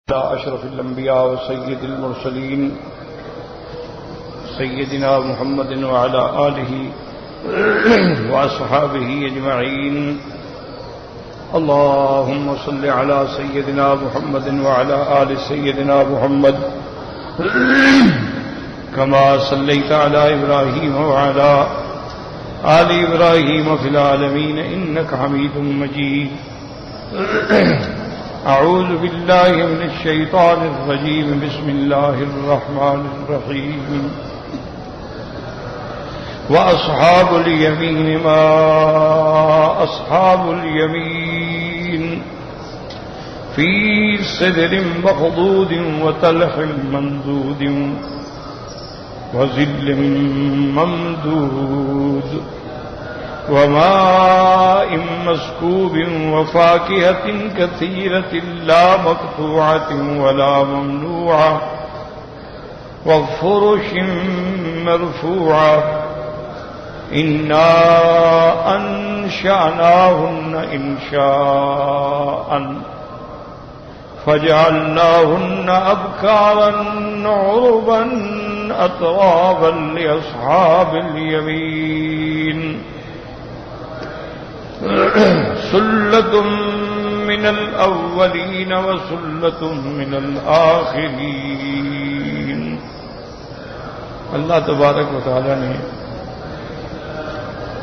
أشرف الأنبياء وسيد المرسلين سيدنا محمد وعلى آله وأصحابه أجمعين. اللهم صل على سيدنا محمد وعلى آل سيدنا محمد كما صليت على إبراهيم وعلى آل إبراهيم في العالمين إنك حميد مجيد. أعوذ بالله من الشيطان الرجيم. بسم الله الرحمن الرحيم. وأصحاب اليمين ما أصحاب اليمين في سدر مخضود وطلح منضود وظل ممدود وماء مسكوب وفاكهة كثيرة لا مقطوعة ولا ممنوعة وفرش مرفوعة إنا أنشأناهن إنشاء فجعلناهن أبكارا عربا أترابا لأصحاب اليمين. سلة من الأولين وسلة من الآخرين. اللہ تبارک و تعالی نے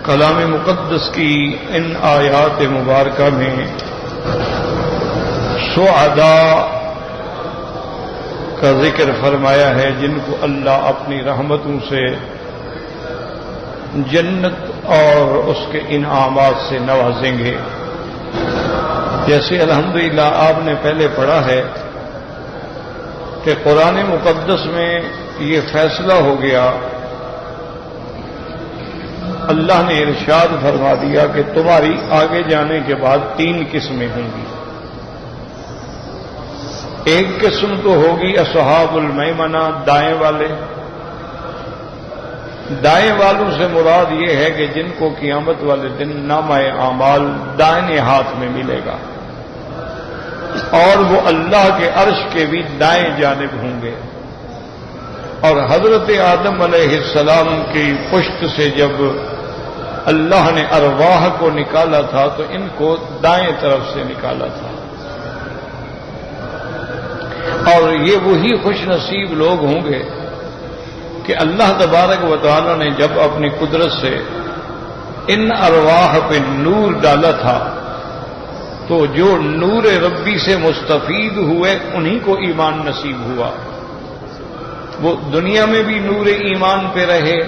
کلام مقدس کی ان آیات مبارکہ میں سعداء کا ذکر فرمایا ہے جن کو اللہ اپنی رحمتوں سے جنت اور اس کے انعامات سے نوازیں گے. جیسے الحمدللہ آپ نے پہلے پڑھا ہے کہ قرآن مقدس میں یہ فیصلہ ہو گیا، اللہ نے ارشاد فرما دیا کہ تمہاری آگے جانے کے بعد 3 قسمیں ہوں گی. ایک قسم تو ہوگی اصحاب المیمنہ، دائیں والے. دائیں والوں سے مراد یہ ہے کہ جن کو قیامت والے دن نامہ اعمال دائیں ہاتھ میں ملے گا، اور وہ اللہ کے عرش کے بھی دائیں جانب ہوں گے. اور حضرت آدم علیہ السلام کی پشت سے جب اللہ نے ارواح کو نکالا تھا تو ان کو دائیں طرف سے نکالا تھا. اور یہ وہی خوش نصیب لوگ ہوں گے کہ اللہ تبارک و تعالی نے جب اپنی قدرت سے ان ارواح پہ نور ڈالا تھا تو جو نور ربی سے مستفید ہوئے انہی کو ایمان نصیب ہوا. وہ دنیا میں بھی نور ایمان پہ رہے،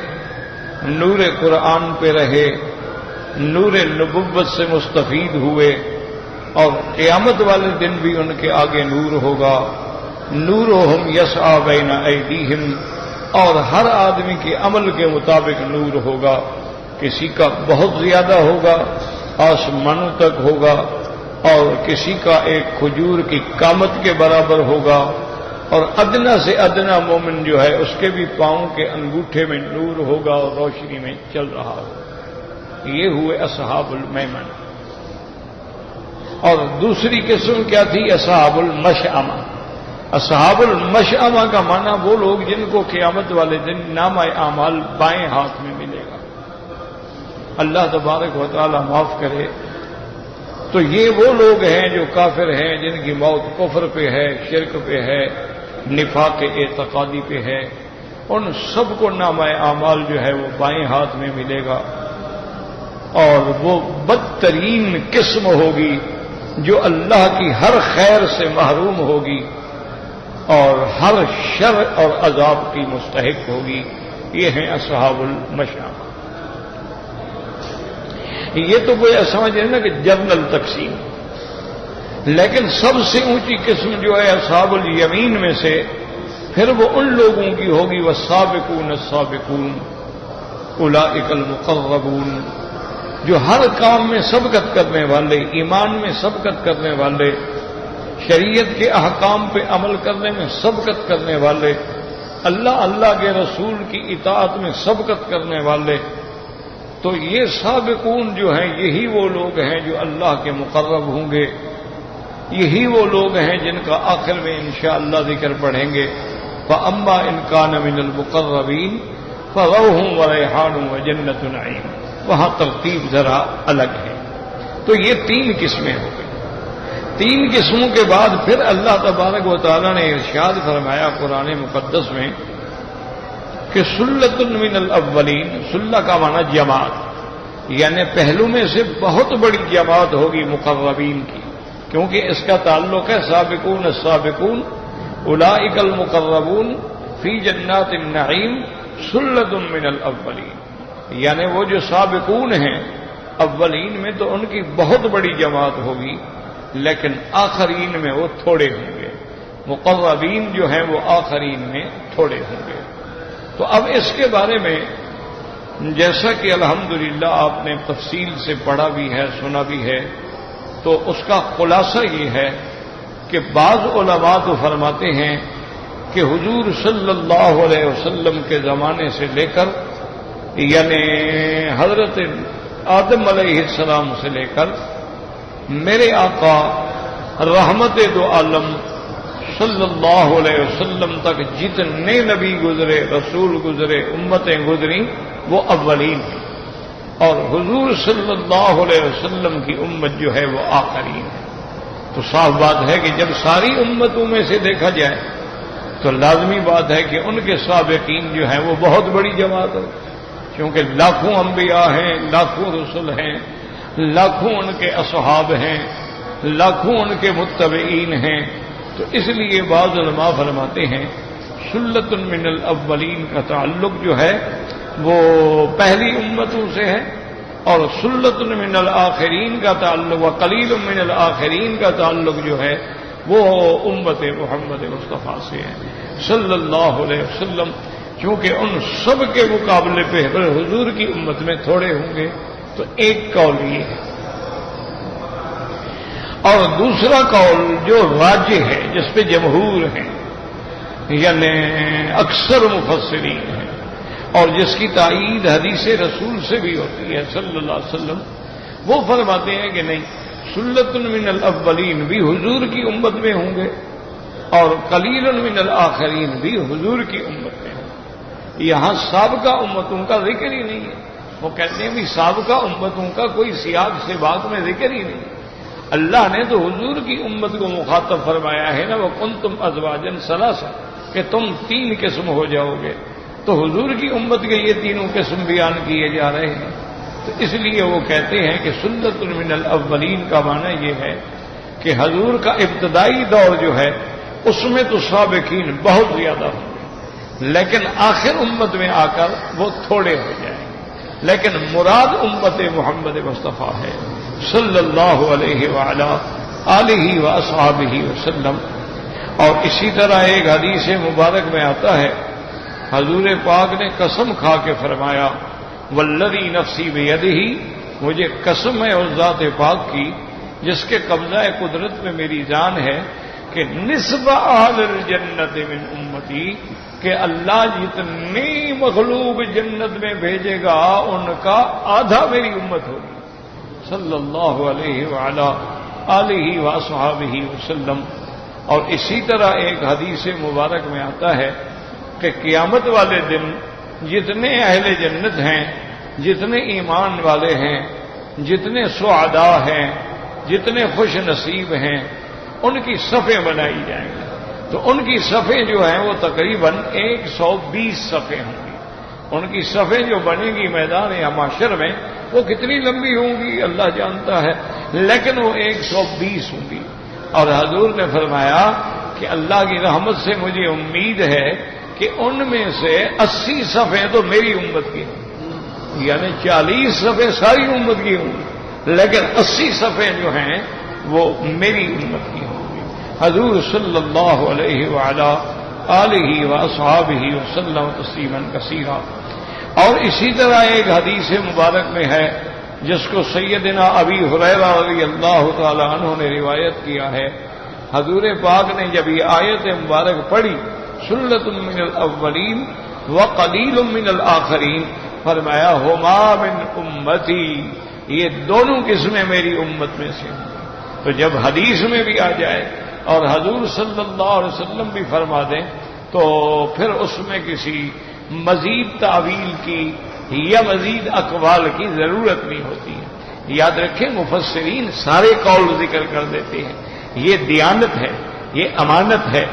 نور قرآن پہ رہے، نور نبوت سے مستفید ہوئے، اور قیامت والے دن بھی ان کے آگے نور ہوگا. نورہم یسعی بین ایدیہم، اور ہر آدمی کے عمل کے مطابق نور ہوگا. کسی کا بہت زیادہ ہوگا، آسمانوں تک ہوگا، اور کسی کا ایک کھجور کی قامت کے برابر ہوگا، اور ادنا سے ادنا مومن جو ہے اس کے بھی پاؤں کے انگوٹھے میں نور ہوگا اور روشنی میں چل رہا ہوگا. یہ ہوئے اصحاب المیمنہ. اور دوسری قسم کیا تھی؟ اصحاب المشأمہ. اصحاب المشأمہ کا معنی وہ لوگ جن کو قیامت والے دن نامہ اعمال بائیں ہاتھ میں ملے گا. اللہ تبارک و تعالی معاف کرے. تو یہ وہ لوگ ہیں جو کافر ہیں، جن کی موت کفر پہ ہے، شرک پہ ہے، نفاق اعتقادی پہ ہے. ان سب کو نامہ اعمال جو ہے وہ بائیں ہاتھ میں ملے گا. اور وہ بدترین قسم ہوگی جو اللہ کی ہر خیر سے محروم ہوگی اور ہر شر اور عذاب کی مستحق ہوگی. یہ ہیں اصحاب المشأمہ. یہ تو کوئی سمجھ رہے نا کہ جنرل تقسیم، لیکن سب سے اونچی قسم جو ہے اصحاب الیمین میں سے پھر وہ ان لوگوں کی ہوگی والسابقون السابقون اولئک المقربون، جو ہر کام میں سبقت کرنے والے، ایمان میں سبقت کرنے والے، شریعت کے احکام پہ عمل کرنے میں سبقت کرنے والے، اللہ کے رسول کی اطاعت میں سبقت کرنے والے. تو یہ سابقون جو ہیں یہی وہ لوگ ہیں جو اللہ کے مقرب ہوں گے. یہی وہ لوگ ہیں جن کا آخر میں انشاءاللہ ذکر پڑھیں گے. فَأَمَّا إِن كَانَ مِنَ الْمُقَرَّبِينَ فَرَوْحٌ وَرَيْحَانٌ وَجَنَّةُ نَعِيمٍ. وہاں ترتیب ذرا الگ ہے. تو یہ 3 قسمیں ہو گئی. 3 قسموں کے بعد پھر اللہ تبارک و تعالیٰ نے ارشاد فرمایا قرآن مقدس میں کہ سلۃ من الاولین. سلہ کا معنی جماعت، یعنی پہلو میں سے بہت بڑی جماعت ہوگی مقربین کی، کیونکہ اس کا تعلق ہے سابقون السابقون اولئک المقربون فی جنات النعیم سلۃ من الاولین. یعنی وہ جو سابقون ہیں اولین میں تو ان کی بہت بڑی جماعت ہوگی، لیکن آخرین میں وہ تھوڑے ہوں گے. مقربین جو ہیں وہ آخرین میں تھوڑے ہوں گے. تو اب اس کے بارے میں جیسا کہ الحمدللہ آپ نے تفصیل سے پڑھا بھی ہے، سنا بھی ہے، تو اس کا خلاصہ یہ ہے کہ بعض علماء تو فرماتے ہیں کہ حضور صلی اللہ علیہ وسلم کے زمانے سے لے کر یعنی حضرت آدم علیہ السلام سے لے کر میرے آقا رحمت دو عالم صلی اللہ علیہ وسلم تک جتنے نبی گزرے، رسول گزرے، امتیں گزریں، وہ اولین ہیں، اور حضور صلی اللہ علیہ وسلم کی امت جو ہے وہ آخرین ہے. تو صاف بات ہے کہ جب ساری امتوں میں سے دیکھا جائے تو لازمی بات ہے کہ ان کے سابقین جو ہیں وہ بہت بڑی جماعت ہے، کیونکہ لاکھوں انبیاء ہیں، لاکھوں رسل ہیں، لاکھوں ان کے اصحاب ہیں، لاکھوں ان کے متبعین ہیں. تو اس لیے بعض علماء فرماتے ہیں سلۃ من الاولین کا تعلق جو ہے وہ پہلی امتوں سے ہے، اور سلۃ من الآخرین کا تعلق و قلیل من الآخرین کا تعلق جو ہے وہ امت محمد مصطفیٰ سے ہے صلی اللہ علیہ وسلم، کیونکہ ان سب کے مقابلے پہ حضور کی امت میں تھوڑے ہوں گے. تو ایک قول یہ ہے، اور دوسرا قول جو راجح ہے، جس پہ جمہور ہیں یعنی اکثر مفسرین ہیں، اور جس کی تائید حدیث رسول سے بھی ہوتی ہے صلی اللہ علیہ وسلم، وہ فرماتے ہیں کہ نہیں، سلۃ من الاولین بھی حضور کی امت میں ہوں گے اور قلیل من الآخرین بھی حضور کی امت میں ہوں گے. یہاں سابقہ امتوں کا ذکر ہی نہیں ہے. وہ کہتے ہیں بھی سابقہ امتوں کا کوئی سیاق سے بات میں ذکر ہی نہیں. اللہ نے تو حضور کی امت کو مخاطب فرمایا ہے نا، وہ کنتم ازواجا ثلاثا، کہ تم 3 قسم ہو جاؤ گے. تو حضور کی امت کے یہ 3 قسم بیان کیے جا رہے ہیں. تو اس لیے وہ کہتے ہیں کہ سلۃ من الاولین کا معنی یہ ہے کہ حضور کا ابتدائی دور جو ہے اس میں تو سابقین بہت زیادہ ہوں گے، لیکن آخر امت میں آ کر وہ تھوڑے ہو جائیں گے. لیکن مراد امت محمد مصطفیٰ ہے صلی اللہ علیہ وعلا آلہ واصحابہ وسلم. اور اسی طرح ایک حدیث مبارک میں آتا ہے حضور پاک نے قسم کھا کے فرمایا والذی نفسی بیدہ، مجھے قسم ہے اس ذات پاک کی جس کے قبضہ قدرت میں میری جان ہے کہ نصف اہل الجنت من امتی، کہ اللہ جتنی مخلوق جنت میں بھیجے گا ان کا آدھا میری امت ہوگی صلی اللہ علیہ وعلا آلہ واصحابہ وسلم. اور اسی طرح ایک حدیث مبارک میں آتا ہے کہ قیامت والے دن جتنے اہل جنت ہیں، جتنے ایمان والے ہیں، جتنے سعداء ہیں، جتنے خوش نصیب ہیں، ان کی صفیں بنائی جائیں گی. تو ان کی صفیں جو ہیں وہ تقریباً 120 صفیں ہوں گی. ان کی صفیں جو بنے گی میدان یا محشر میں وہ کتنی لمبی ہوں گی اللہ جانتا ہے، لیکن وہ 120 ہوں گی. اور حضور نے فرمایا کہ اللہ کی رحمت سے مجھے امید ہے کہ ان میں سے 80 صفیں تو میری امت کی ہوں، یعنی 40 صفیں ساری امت کی ہوں، لیکن 80 صفیں جو ہیں وہ میری امت کی ہوں گی. حضور صلی اللہ علیہ وعلا آلہ واصحابہ وسلم تسلیما کثیرا. اور اسی طرح ایک حدیث مبارک میں ہے جس کو سیدنا ابی ہریرہ رضی اللہ تعالی عنہ نے روایت کیا ہے، حضور پاک نے جب یہ آیت مبارک پڑھی سلۃ من الاولین وقلیل من الآخرین، فرمایا ہما من امتی، یہ دونوں قسمیں میری امت میں سے ہوں. تو جب حدیث میں بھی آ جائے اور حضور صلی اللہ علیہ وسلم بھی فرما دیں تو پھر اس میں کسی مزید تعویل کی یا مزید اقوال کی ضرورت نہیں ہوتی ہے. یاد رکھیں مفسرین سارے قول ذکر کر دیتے ہیں. یہ دیانت ہے، یہ امانت ہے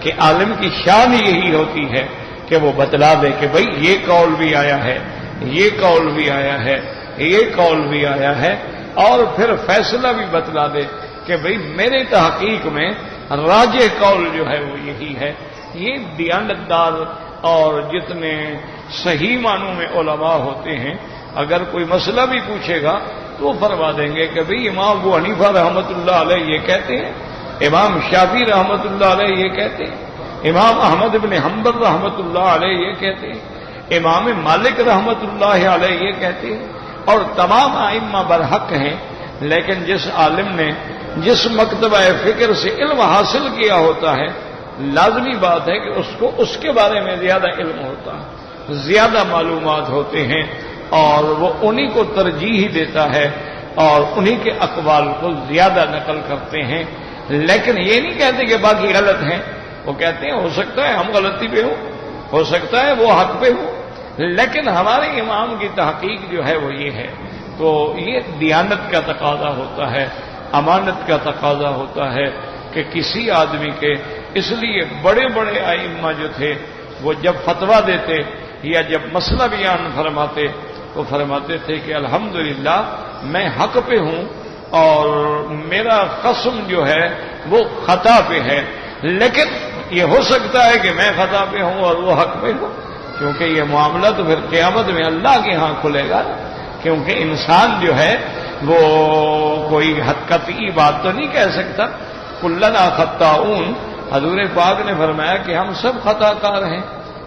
کہ عالم کی شان یہی ہوتی ہے کہ وہ بتلا دے کہ بھئی یہ قول بھی آیا ہے، یہ قول بھی آیا ہے، یہ قول بھی آیا ہے، اور پھر فیصلہ بھی بتلا دے کہ بھئی میرے تحقیق میں راجح قول جو ہے وہ یہی ہے. یہ دیانتدار اور جتنے صحیح معنوں میں علماء ہوتے ہیں اگر کوئی مسئلہ بھی پوچھے گا تو وہ فرما دیں گے کہ بھئی امام ابو حنیفہ رحمۃ اللہ علیہ یہ کہتے ہیں، امام شافعی رحمۃ اللہ علیہ یہ کہتے ہیں، امام احمد بن حنبل رحمۃ اللہ علیہ یہ کہتے ہیں، امام مالک رحمۃ اللہ علیہ یہ کہتے ہیں، اور تمام ائمہ برحق ہیں. لیکن جس عالم نے جس مکتبہ فکر سے علم حاصل کیا ہوتا ہے لازمی بات ہے کہ اس کو اس کے بارے میں زیادہ علم ہوتا ہے، زیادہ معلومات ہوتے ہیں، اور وہ انہی کو ترجیح دیتا ہے اور انہی کے اقوال کو زیادہ نقل کرتے ہیں. لیکن یہ نہیں کہتے کہ باقی غلط ہیں. وہ کہتے ہیں ہو سکتا ہے ہم غلطی پہ ہوں، ہو سکتا ہے وہ حق پہ ہوں، لیکن ہمارے امام کی تحقیق جو ہے وہ یہ ہے. تو یہ دیانت کا تقاضا ہوتا ہے، امانت کا تقاضا ہوتا ہے کہ کسی آدمی کے. اس لیے بڑے بڑے ائمہ جو تھے وہ جب فتویٰ دیتے یا جب مسئلہ بیان فرماتے وہ فرماتے تھے کہ الحمدللہ میں حق پہ ہوں اور میرا قسم جو ہے وہ خطا پہ ہے، لیکن یہ ہو سکتا ہے کہ میں خطا پہ ہوں اور وہ حق پہ ہوں، کیونکہ یہ معاملہ تو پھر قیامت میں اللہ کے ہاں کھلے گا. کیونکہ انسان جو ہے وہ کوئی حد قطعی بات تو نہیں کہہ سکتا. کلنا خطاؤن، حضور پاک نے فرمایا کہ ہم سب خطا کار ہیں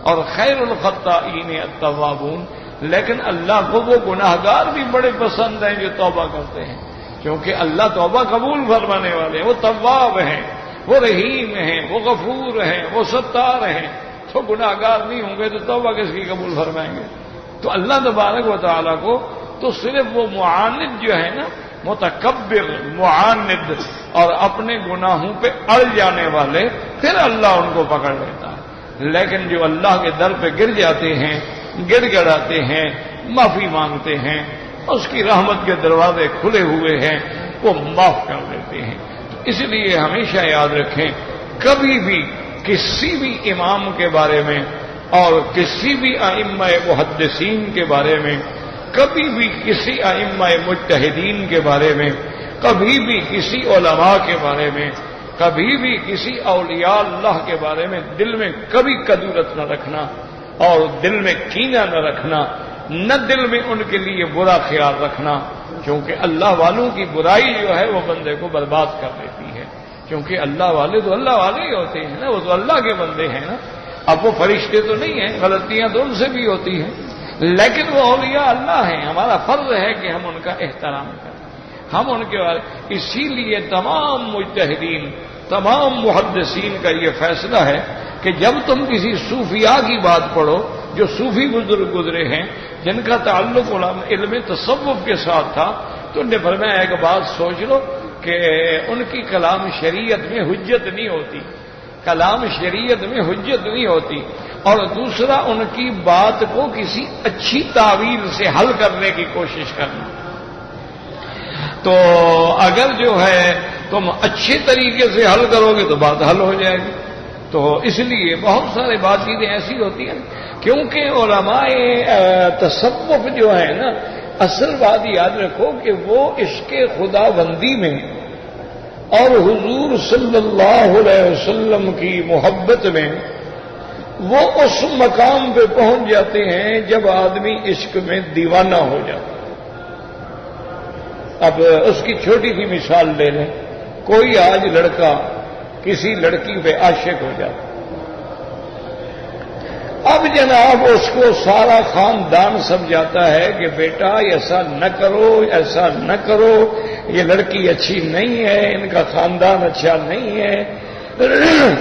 اور خیر الخطائین التوابون، لیکن اللہ کو وہ گناہ گار بھی بڑے پسند ہیں جو توبہ کرتے ہیں، کیونکہ اللہ توبہ قبول فرمانے والے ہیں. وہ تواب ہیں، وہ رحیم ہیں، وہ غفور ہیں، وہ ستار ہیں. تو گناہ گار نہیں ہوں گے تو توبہ کس کی قبول فرمائیں گے؟ تو اللہ تبارک و تعالیٰ کو تو صرف وہ معاند جو ہے نا، متکبر معاند اور اپنے گناہوں پہ اڑ جانے والے، پھر اللہ ان کو پکڑ لیتا ہے. لیکن جو اللہ کے در پہ گر جاتے ہیں، گڑ گڑاتے ہیں، معافی مانگتے ہیں، اس کی رحمت کے دروازے کھلے ہوئے ہیں، وہ معاف کر دیتے ہیں. اس لیے ہمیشہ یاد رکھیں کبھی بھی کسی بھی امام کے بارے میں اور کسی بھی ائمہ محدثین کے بارے میں، کبھی بھی کسی ائمہ مجتہدین کے بارے میں، کبھی بھی کسی علماء کے بارے میں، کبھی بھی کسی اولیاء اللہ کے بارے میں دل میں کبھی کدورت نہ رکھنا اور دل میں کینہ نہ رکھنا، نہ دل میں ان کے لیے برا خیال رکھنا، کیونکہ اللہ والوں کی برائی جو ہے وہ بندے کو برباد کر دیتی ہے. کیونکہ اللہ والے تو اللہ والے ہی ہوتے ہیں نا، وہ تو اللہ کے بندے ہیں نا. اب وہ فرشتے تو نہیں ہیں، غلطیاں تو ان سے بھی ہوتی ہیں، لیکن وہ اولیاء اللہ ہیں. ہمارا فرض ہے کہ ہم ان کا احترام کریں، ہم ان کے بارے. اسی لیے تمام مجتہدین، تمام محدثین کا یہ فیصلہ ہے کہ جب تم کسی صوفیاء کی بات پڑھو، جو صوفی بزرگ گزرے ہیں جن کا تعلق علم تصوف کے ساتھ تھا، تو انہوں نے فرمایا ایک بات سوچ لو کہ ان کی کلام شریعت میں حجت نہیں ہوتی، کلام شریعت میں حجت نہیں ہوتی، اور دوسرا ان کی بات کو کسی اچھی تعویل سے حل کرنے کی کوشش کرنا. تو اگر جو ہے تم اچھے طریقے سے حل کرو گے تو بات حل ہو جائے گی. تو اس لیے بہت سارے بات چیزیں ایسی ہوتی ہیں کیونکہ علماء تصوف جو ہے نا، اصل بات یاد رکھو کہ وہ عشق خدا بندی میں اور حضور صلی اللہ علیہ وسلم کی محبت میں وہ اس مقام پہ پہنچ جاتے ہیں جب آدمی عشق میں دیوانہ ہو جاتا. اب اس کی چھوٹی سی مثال لے لیں. کوئی آج لڑکا کسی لڑکی پہ عاشق ہو جاتا، اب جناب اس کو سارا خاندان سمجھاتا ہے کہ بیٹا ایسا نہ کرو، ایسا نہ کرو، یہ لڑکی اچھی نہیں ہے، ان کا خاندان اچھا نہیں ہے،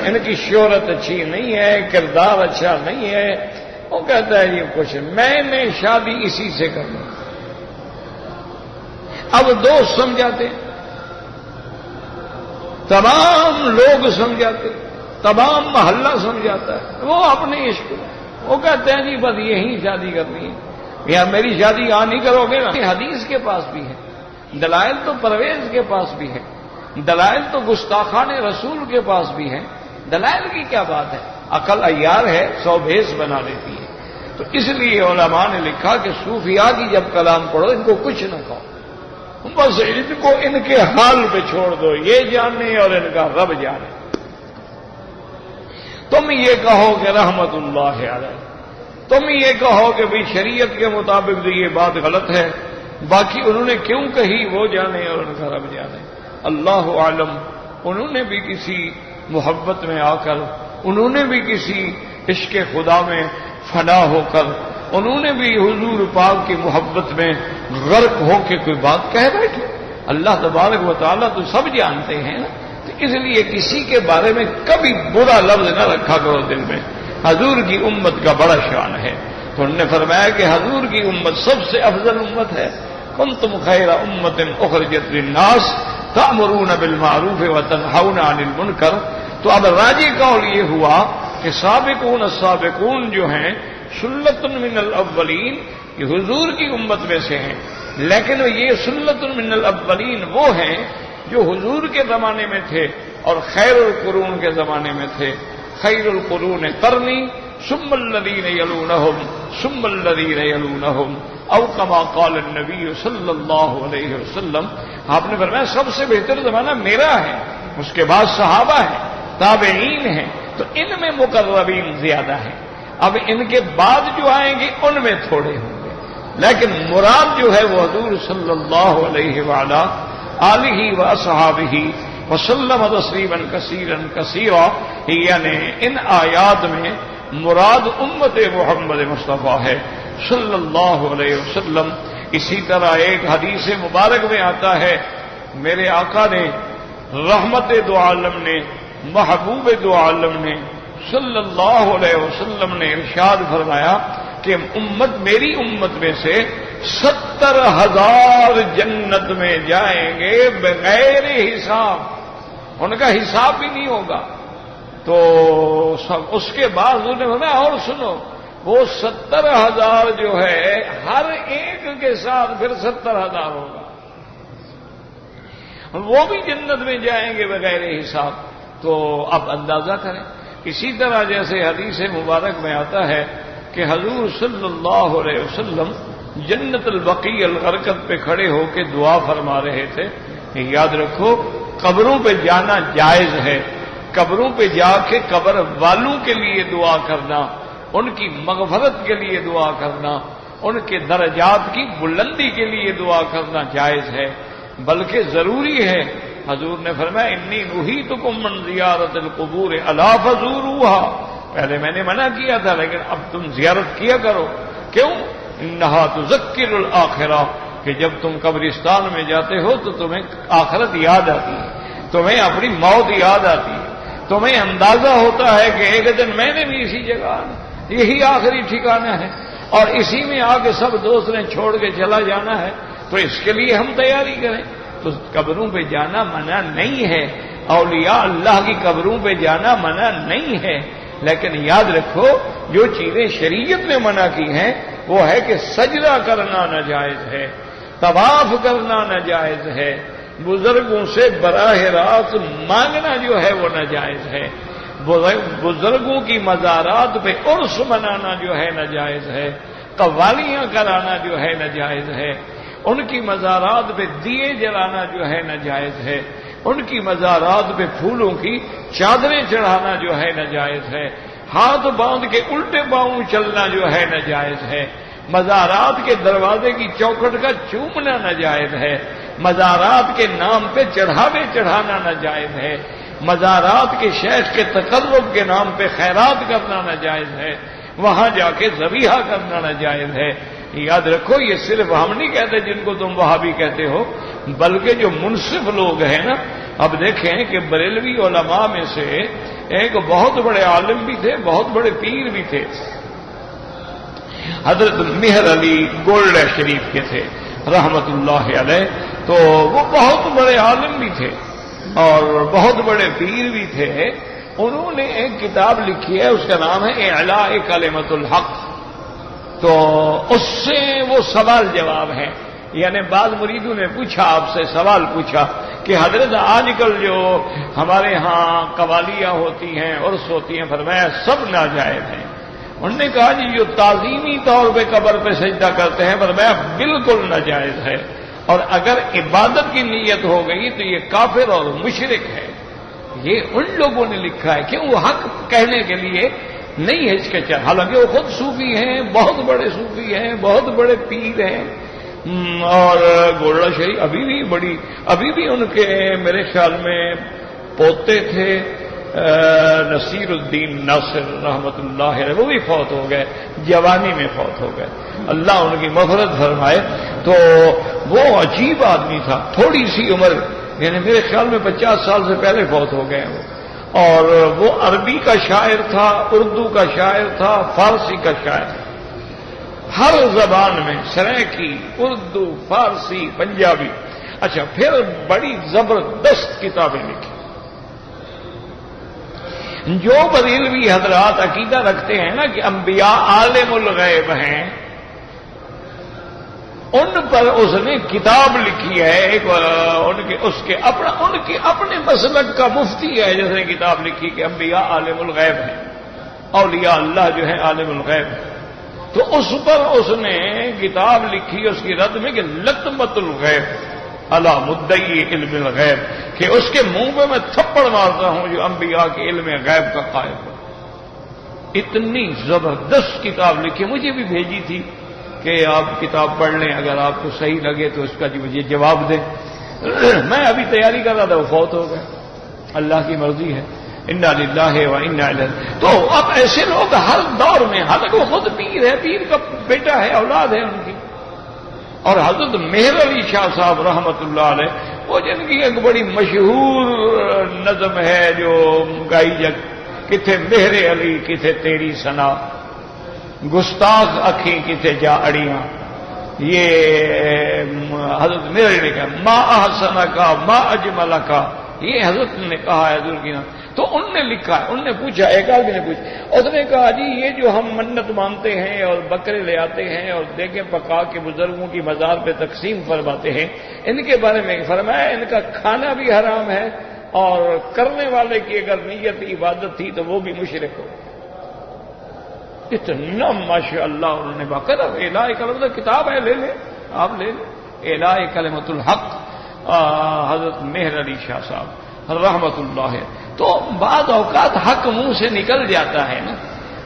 ان کی شہرت اچھی نہیں ہے، کردار اچھا نہیں ہے. وہ کہتا ہے یہ کچھ میں نے شادی اسی سے کرنی. اب دوست سمجھاتے تمام لوگ سمجھاتے، تمام محلہ سمجھاتا ہے، وہ اپنے عشق میں وہ کہتے ہیں جی بس یہی شادی کرنی ہے، یا میری شادی یہاں نہیں کرو گے نا۔ حدیث کے پاس بھی ہے دلائل، تو پرویز کے پاس بھی ہے دلائل، تو گستاخان رسول کے پاس بھی ہے دلائل کی کیا بات ہے؟ عقل عیار ہے، 100 بھیس بنا دیتی ہے۔ تو اس لیے علماء نے لکھا کہ صوفیاء کی جب کلام پڑھو ان کو کچھ نہ کہو، بس ان کو ان کے حال پہ چھوڑ دو، یہ جانے اور ان کا رب جانے۔ تم یہ کہو کہ رحمت اللہ علیہ، تم یہ کہو کہ بھی شریعت کے مطابق تو یہ بات غلط ہے، باقی انہوں نے کیوں کہی وہ جانے اور ان کا رب جانے۔ اللہ عالم، انہوں نے بھی کسی محبت میں آ کر، انہوں نے بھی کسی عشق خدا میں فنا ہو کر، انہوں نے بھی حضور پاک کی محبت میں غرق ہو کے کوئی بات کہہ بیٹھے۔ اللہ تبارک و تعالیٰ تو سب جانتے ہیں نا، تو اس لیے کسی کے بارے میں کبھی برا لفظ نہ رکھا کرو دل میں۔ حضور کی امت کا بڑا شان ہے، تو انہوں نے فرمایا کہ حضور کی امت سب سے افضل امت ہے۔ کنتم خیر امت اخرجت للناس تأمرون بالمعروف وتنہون عن المنکر۔ تو اب راجی قول یہ ہوا کہ سابقون السابقون جو ہیں سلۃ من الاولین، یہ حضور کی امت میں سے ہیں، لیکن یہ سلۃ من الاولین وہ ہیں جو حضور کے زمانے میں تھے اور خیر القرون کے زمانے میں تھے۔ خیر القرون قرنی ثم الذین یلونہم ثم الذین یلونہم، او کما قال النبی صلی اللہ علیہ وسلم، آپ نے فرمایا سب سے بہتر زمانہ میرا ہے، اس کے بعد صحابہ ہیں، تابعین ہیں، تو ان میں مقربین زیادہ ہیں۔ اب ان کے بعد جو آئیں گے ان میں تھوڑے ہوں گے، لیکن مراد جو ہے وہ حضور صلی اللہ علیہ وآلہ آلہ واصحابہ وسلم تسلیما کثیرا کثیرا، یعنی ان آیات میں مراد امت محمد مصطفیٰ ہے صلی اللہ علیہ وسلم۔ اسی طرح ایک حدیث مبارک میں آتا ہے، میرے آقا نے، رحمت دو عالم نے، محبوب دو عالم نے صلی اللہ علیہ وسلم نے ارشاد فرمایا کہ امت، میری امت میں سے 70,000 جنت میں جائیں گے بغیر حساب، ان کا حساب بھی نہیں ہوگا۔ تو اس کے بعد انہوں نے فرمایا اور سنو، وہ 70,000 جو ہے ہر ایک کے ساتھ پھر 70,000 ہوگا، وہ بھی جنت میں جائیں گے بغیر حساب۔ تو اب اندازہ کریں، اسی طرح جیسے حدیث مبارک میں آتا ہے کہ حضور صلی اللہ علیہ وسلم جنت البقیع الغرقد پہ کھڑے ہو کے دعا فرما رہے تھے۔ یاد رکھو، قبروں پہ جانا جائز ہے، قبروں پہ جا کے قبر والوں کے لیے دعا کرنا، ان کی مغفرت کے لیے دعا کرنا، ان کے درجات کی بلندی کے لیے دعا کرنا جائز ہے، بلکہ ضروری ہے۔ حضور نے فرمایا انی نہیتکم من زیارت القبور الا فزوروها، پہلے میں نے منع کیا تھا لیکن اب تم زیارت کیا کرو۔ کیوں؟ انہا تذکر الآخرہ، کہ جب تم قبرستان میں جاتے ہو تو تمہیں آخرت یاد آتی ہے، تمہیں اپنی موت یاد آتی ہے، تمہیں اندازہ ہوتا ہے کہ ایک دن میں نے بھی اسی جگہ آنا، یہی آخری ٹھکانہ ہے، اور اسی میں آ کے سب دوست نے چھوڑ کے چلا جانا ہے، تو اس کے لیے ہم تیاری کریں۔ تو قبروں پہ جانا منع نہیں ہے، اولیاء اللہ کی قبروں پہ جانا منع نہیں ہے، لیکن یاد رکھو جو چیزیں شریعت نے منع کی ہیں وہ ہے کہ سجدہ کرنا ناجائز ہے، طواف کرنا ناجائز ہے، بزرگوں سے براہ راست مانگنا جو ہے وہ ناجائز ہے، بزرگوں کی مزارات پہ عرس منانا جو ہے ناجائز ہے، قوالیاں کرانا جو ہے ناجائز ہے، ان کی مزارات پہ دیے جلانا جو ہے ناجائز ہے، ان کی مزارات پہ پھولوں کی چادریں چڑھانا جو ہے ناجائز ہے، ہاتھ باندھ کے الٹے پاؤں چلنا جو ہے ناجائز ہے، مزارات کے دروازے کی چوکھٹ کا چومنا ناجائز ہے، مزارات کے نام پہ چڑھاوے چڑھانا ناجائز ہے، مزارات کے شیخ کے تقرب کے نام پہ خیرات کرنا ناجائز ہے، وہاں جا کے ذبیحہ کرنا ناجائز ہے۔ یاد رکھو یہ صرف ہم نہیں کہتے جن کو تم وہابی کہتے ہو، بلکہ جو منصف لوگ ہیں نا، اب دیکھیں کہ بریلوی علماء میں سے ایک بہت بڑے عالم بھی تھے، بہت بڑے پیر بھی تھے، حضرت مہر علی گولڈ شریف کے تھے رحمت اللہ علیہ، تو وہ بہت بڑے عالم بھی تھے، اور بہت بڑے پیر بھی تھے، انہوں نے ایک کتاب لکھی ہے، اس کا نام ہے اعلاء کلمۃ الحق. تو اس سے وہ سوال جواب ہے. یعنی بعض مریدوں نے پوچھا، آپ سے سوال پوچھا کہ حضرت آج کل جو ہمارے ہاں قوالیاں ہوتی ہیں، عرس ہوتی ہیں، فرمایا سب ناجائز ہیں. انہوں نے کہا جی جو تعظیمی طور پہ قبر پہ سجدہ کرتے ہیں، فرمایا بالکل ناجائز ہے، اور اگر عبادت کی نیت ہو گئی تو یہ کافر اور مشرک ہے. یہ ان لوگوں نے لکھا ہے کہ وہ حق کہنے کے لیے نہیں ہے اس کے چل. حالانکہ وہ خود صوفی ہیں، بہت بڑے صوفی ہیں، بہت بڑے پیر ہیں. اور گولڑا شریف ابھی بھی ان کے میرے خیال میں پوتے تھے، نصیر الدین ناصر رحمت اللہ علیہ، وہ بھی فوت ہو گئے، جوانی میں فوت ہو گئے، اللہ ان کی مغفرت فرمائے. تو وہ عجیب آدمی تھا، تھوڑی سی عمر، یعنی میرے خیال میں 50 سال سے پہلے فوت ہو گئے وہ. اور وہ عربی کا شاعر تھا، اردو کا شاعر تھا، فارسی کا شاعر تھا، ہر زبان میں سرائکی، اردو، فارسی، پنجابی. اچھا، پھر بڑی زبردست کتابیں لکھی. جو بریلوی حضرات عقیدہ رکھتے ہیں نا کہ انبیاء عالم الغیب ہیں، ان پر اس نے کتاب لکھی ہے ایک، ان کے اپنے مسلک کا مفتی ہے جس نے کتاب لکھی کہ انبیاء عالم الغیب ہیں، اولیاء اللہ جو ہیں عالم الغیب ہیں. تو اس پر اس نے کتاب لکھی اس کی رد میں کہ لطمۃ الغیب علی مدعی علم الغیب، کہ اس کے منہ پہ میں تھپڑ مارتا ہوں جو انبیاء کے علم غیب کا قائل ہو. اتنی زبردست کتاب لکھی، مجھے بھی بھیجی تھی کہ آپ کتاب پڑھ لیں، اگر آپ کو صحیح لگے تو اس کا مجھے جواب دیں. میں ابھی تیاری کر رہا تھا، وہ فوت ہو گئے، اللہ کی مرضی ہے. انا للہ و انا الیہ. تو اب ایسے لوگ ہر دور میں، حالانکہ وہ خود پیر ہے، پیر کا بیٹا ہے، اولاد ہے ان کی. اور حضرت مہر علی شاہ صاحب رحمت اللہ علیہ، وہ جن کی ایک بڑی مشہور نظم ہے جو گائی جگ، کتھے مہر علی کتھے تیری سنا، گستاخ اکھیں کتھے جا اڑیاں. یہ حضرت مہر علی نے کہا ما احسن کا ما اجمل کا، یہ حضرت نے کہا ہے حضور کی نام. تو ان نے لکھا ہے، ان نے پوچھا، ایک آدمی نے پوچھا، اس نے کہا جی یہ جو ہم منت مانتے ہیں اور بکرے لے آتے ہیں اور دیگیں پکا کے بزرگوں کی مزار پہ تقسیم فرماتے ہیں، ان کے بارے میں فرمایا ان کا کھانا بھی حرام ہے، اور کرنے والے کی اگر نیت عبادت تھی تو وہ بھی مشرک ہو. اتنا ماشاءاللہ انہوں نے باقاعدہ اعلاء کلمۃ کتاب ہے، لے لیں آپ، لے لیں اعلاء کلمۃ الحق، حضرت مہر علی شاہ صاحب رحمت اللہ ہے. تو بعض اوقات حق منہ سے نکل جاتا ہے نا.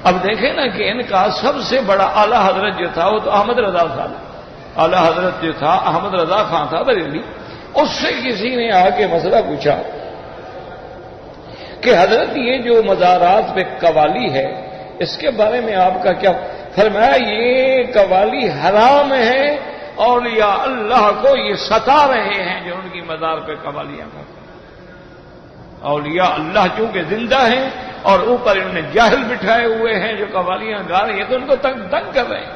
اب دیکھیں نا کہ ان کا سب سے بڑا اعلیٰ حضرت جو تھا وہ تو احمد رضا تھا. اعلیٰ حضرت جو تھا احمد رضا خان تھا بریلوی. اس سے کسی نے آ کے مسئلہ پوچھا کہ حضرت یہ جو مزارات پہ قوالی ہے اس کے بارے میں آپ کا کیا؟ فرمایا یہ قوالی حرام ہے، اور یا اللہ کو یہ ستا رہے ہیں جو ان کی مزار پہ قوالیاں کرتے ہیں. اولیاء اللہ چونکہ زندہ ہیں اور اوپر انہوں نے جاہل بٹھائے ہوئے ہیں جو قوالیاں گا رہے ہیں، تو ان کو تنگ کر رہے ہیں.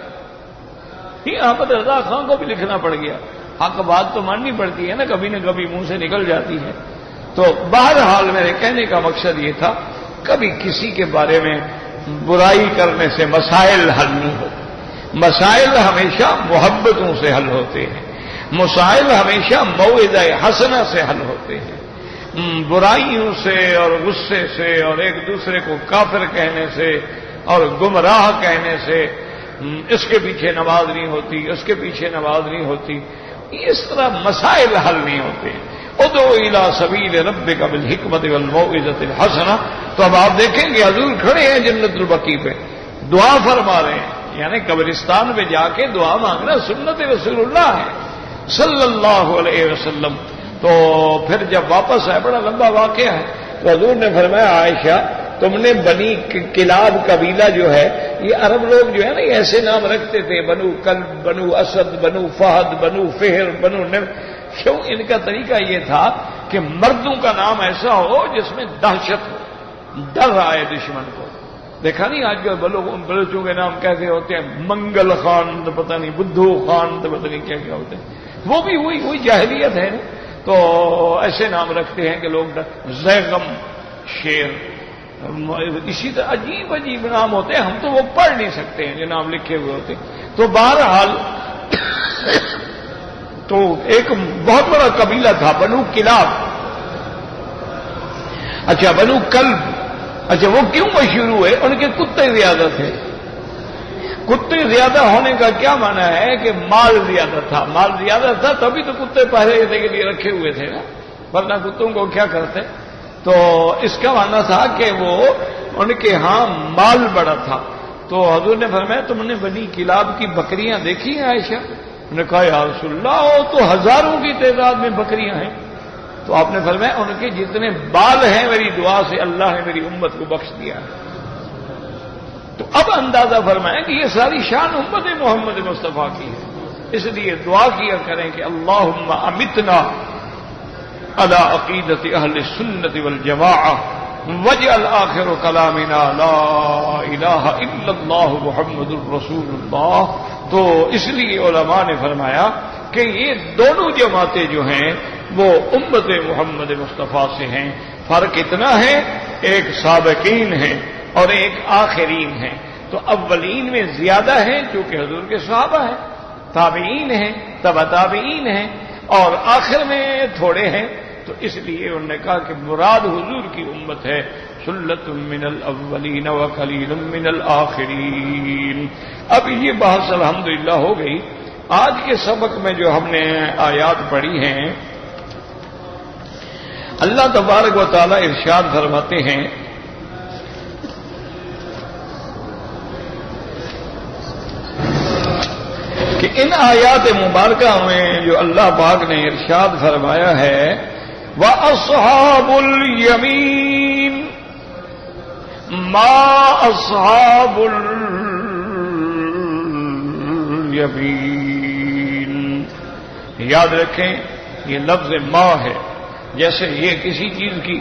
یہ احمد رضا خان کو بھی لکھنا پڑ گیا. حق بات تو ماننی پڑتی ہے نا، کبھی نہ کبھی منہ سے نکل جاتی ہے. تو بہرحال میرے کہنے کا مقصد یہ تھا، کبھی کسی کے بارے میں برائی کرنے سے مسائل حل نہیں ہوتے. مسائل ہمیشہ محبتوں سے حل ہوتے ہیں، مسائل ہمیشہ موعظہ حسنہ سے حل ہوتے ہیں. برائیوں سے اور غصے سے اور ایک دوسرے کو کافر کہنے سے اور گمراہ کہنے سے اس کے پیچھے نماز نہیں ہوتی، اس کے پیچھے نماز نہیں ہوتی. اس طرح مسائل حل نہیں ہوتے. ادعو الی سبیل ربک بالحکمت والموعظۃ الحسنہ. تو اب آپ دیکھیں گے حضور کھڑے ہیں جنت البقیع پہ، دعا فرما رہے ہیں. یعنی قبرستان میں جا کے دعا مانگنا سنت رسول اللہ ہے صلی اللہ علیہ وسلم. تو پھر جب واپس آئے، بڑا لمبا واقعہ ہے، تو حضور نے فرمایا عائشہ تم نے بنی کلاب قبیلہ جو ہے، یہ عرب لوگ جو ہے نا یہ ایسے نام رکھتے تھے، بنو کلب، بنو اسد، بنو فہد، بنو فہر، بنو نمر. کیوں؟ ان کا طریقہ یہ تھا کہ مردوں کا نام ایسا ہو جس میں دہشت ہو، ڈر آئے دشمن کو. دیکھا نہیں آج کل بلوچوں کے نام کیسے ہوتے ہیں، منگل خان تو پتہ نہیں، بدھو خان تو پتہ نہیں کیا کیا ہوتے ہیں. وہ بھی وہی جاہلیت ہے نا. تو ایسے نام رکھتے ہیں کہ لوگ زیغم شیر، اسی طرح عجیب عجیب نام ہوتے ہیں، ہم تو وہ پڑھ نہیں سکتے ہیں جو نام لکھے ہوئے ہوتے. تو بہرحال تو ایک بہت بڑا قبیلہ تھا بنو کلاب. اچھا بنو کلب، اچھا وہ کیوں مشہور ہوئے؟ ان کے کتے زیادہ تھے. کتے زیادہ ہونے کا کیا معنی ہے کہ مال زیادہ تھا. مال زیادہ تھا تبھی تو کتے پہلے کے لیے رکھے ہوئے تھے نا، ورنہ کتوں کو کیا کرتے. تو اس کا معنی تھا کہ وہ ان کے ہاں مال بڑا تھا. تو حضور نے فرمایا تم نے بنی کلاب کی بکریاں دیکھی ہیں عائشہ؟ انہوں نے کہا یا رسول اللہ وہ تو ہزاروں کی تعداد میں بکریاں ہیں. تو آپ نے فرمایا ان کے جتنے بال ہیں میری دعا سے اللہ نے میری امت کو بخش دیا ہے. تو اب اندازہ فرمایا کہ یہ ساری شان امت محمد مصطفیٰ کی ہے. اس لیے دعا کیا کریں کہ اللہم امتنا علی عقیدت اہل السنت والجماعہ واجعل آخر کلامنا لا الہ الا اللہ محمد الرسول اللہ. تو اس لیے علماء نے فرمایا کہ یہ دونوں جماعتیں جو ہیں وہ امت محمد مصطفیٰ سے ہیں. فرق اتنا ہے ایک سابقین ہیں اور ایک آخرین ہیں. تو اولین میں زیادہ ہیں چونکہ حضور کے صحابہ ہیں، تابعین ہیں، تبع تابعین ہیں، اور آخر میں تھوڑے ہیں. تو اس لیے انہوں نے کہا کہ مراد حضور کی امت ہے. سلۃ من الاولین وقلیل من الآخرین. اب یہ بحث الحمدللہ ہو گئی. آج کے سبق میں جو ہم نے آیات پڑھی ہیں، اللہ تبارک و تعالی ارشاد فرماتے ہیں کہ ان آیات مبارکہ میں جو اللہ پاک نے ارشاد فرمایا ہے وَأَصْحَابُ الْيَمِينِ مَا أَصْحَابُ الْيَمِينِ. یاد رکھیں یہ لفظ ما ہے، جیسے یہ کسی چیز کی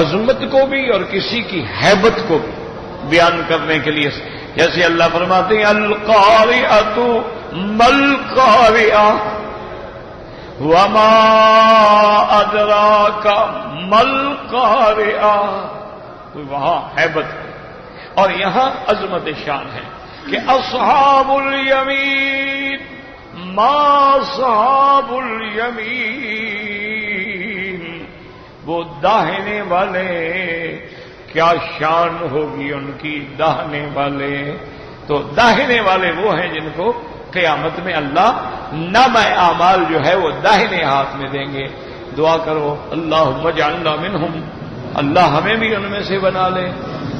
عظمت کو بھی اور کسی کی ہیبت کو بیان کرنے کے لیے، جیسے اللہ فرماتے ہیں القارعۃ مَلْقَارِعَةُ وَمَا أَدْرَاكَ مَلْقَارِعَةُ. تو وہاں ہیبت ہے اور یہاں عظمت شان ہے کہ اصحاب الیمین ما اصحاب الیمین، وہ داہنے والے کیا شان ہوگی ان کی. داہنے والے تو داہنے والے وہ ہیں جن کو قیامت میں اللہ نامہ اعمال جو ہے وہ داہنے ہاتھ میں دیں گے. دعا کرو اللہم اجعلنا منہم، اللہ ہمیں بھی ان میں سے بنا لے.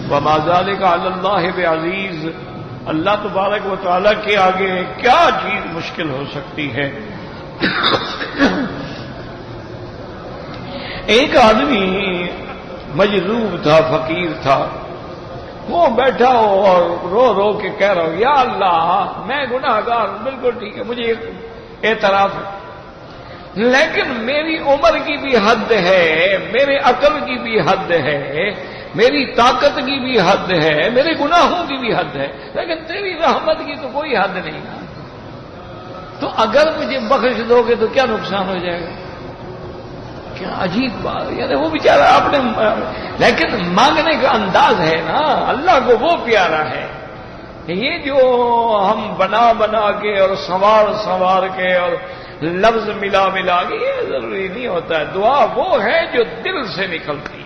وما ذلک علی اللہ بعزیز، اللہ تبارک و تعالیٰ کے آگے کیا چیز مشکل ہو سکتی ہے. ایک آدمی مجذوب تھا، فقیر تھا، وہ بیٹھا ہو اور رو رو کے کہہ رہا ہو یا اللہ میں گناہ گار ہوں، بالکل ٹھیک ہے مجھے اعتراف ہے، لیکن میری عمر کی بھی حد ہے، میرے عقل کی بھی حد ہے، میری طاقت کی بھی حد ہے، میرے گناہوں کی بھی حد ہے، لیکن تیری رحمت کی تو کوئی حد نہیں نا. تو اگر مجھے بخش دو گے تو کیا نقصان ہو جائے گا. کیا عجیب بات، یعنی وہ بیچارہ اپنے لیکن مانگنے کا انداز ہے نا اللہ کو وہ پیارا ہے. یہ جو ہم بنا بنا کے اور سنوار کے اور لفظ ملا کے یہ ضروری نہیں ہوتا ہے. دعا وہ ہے جو دل سے نکلتی ہے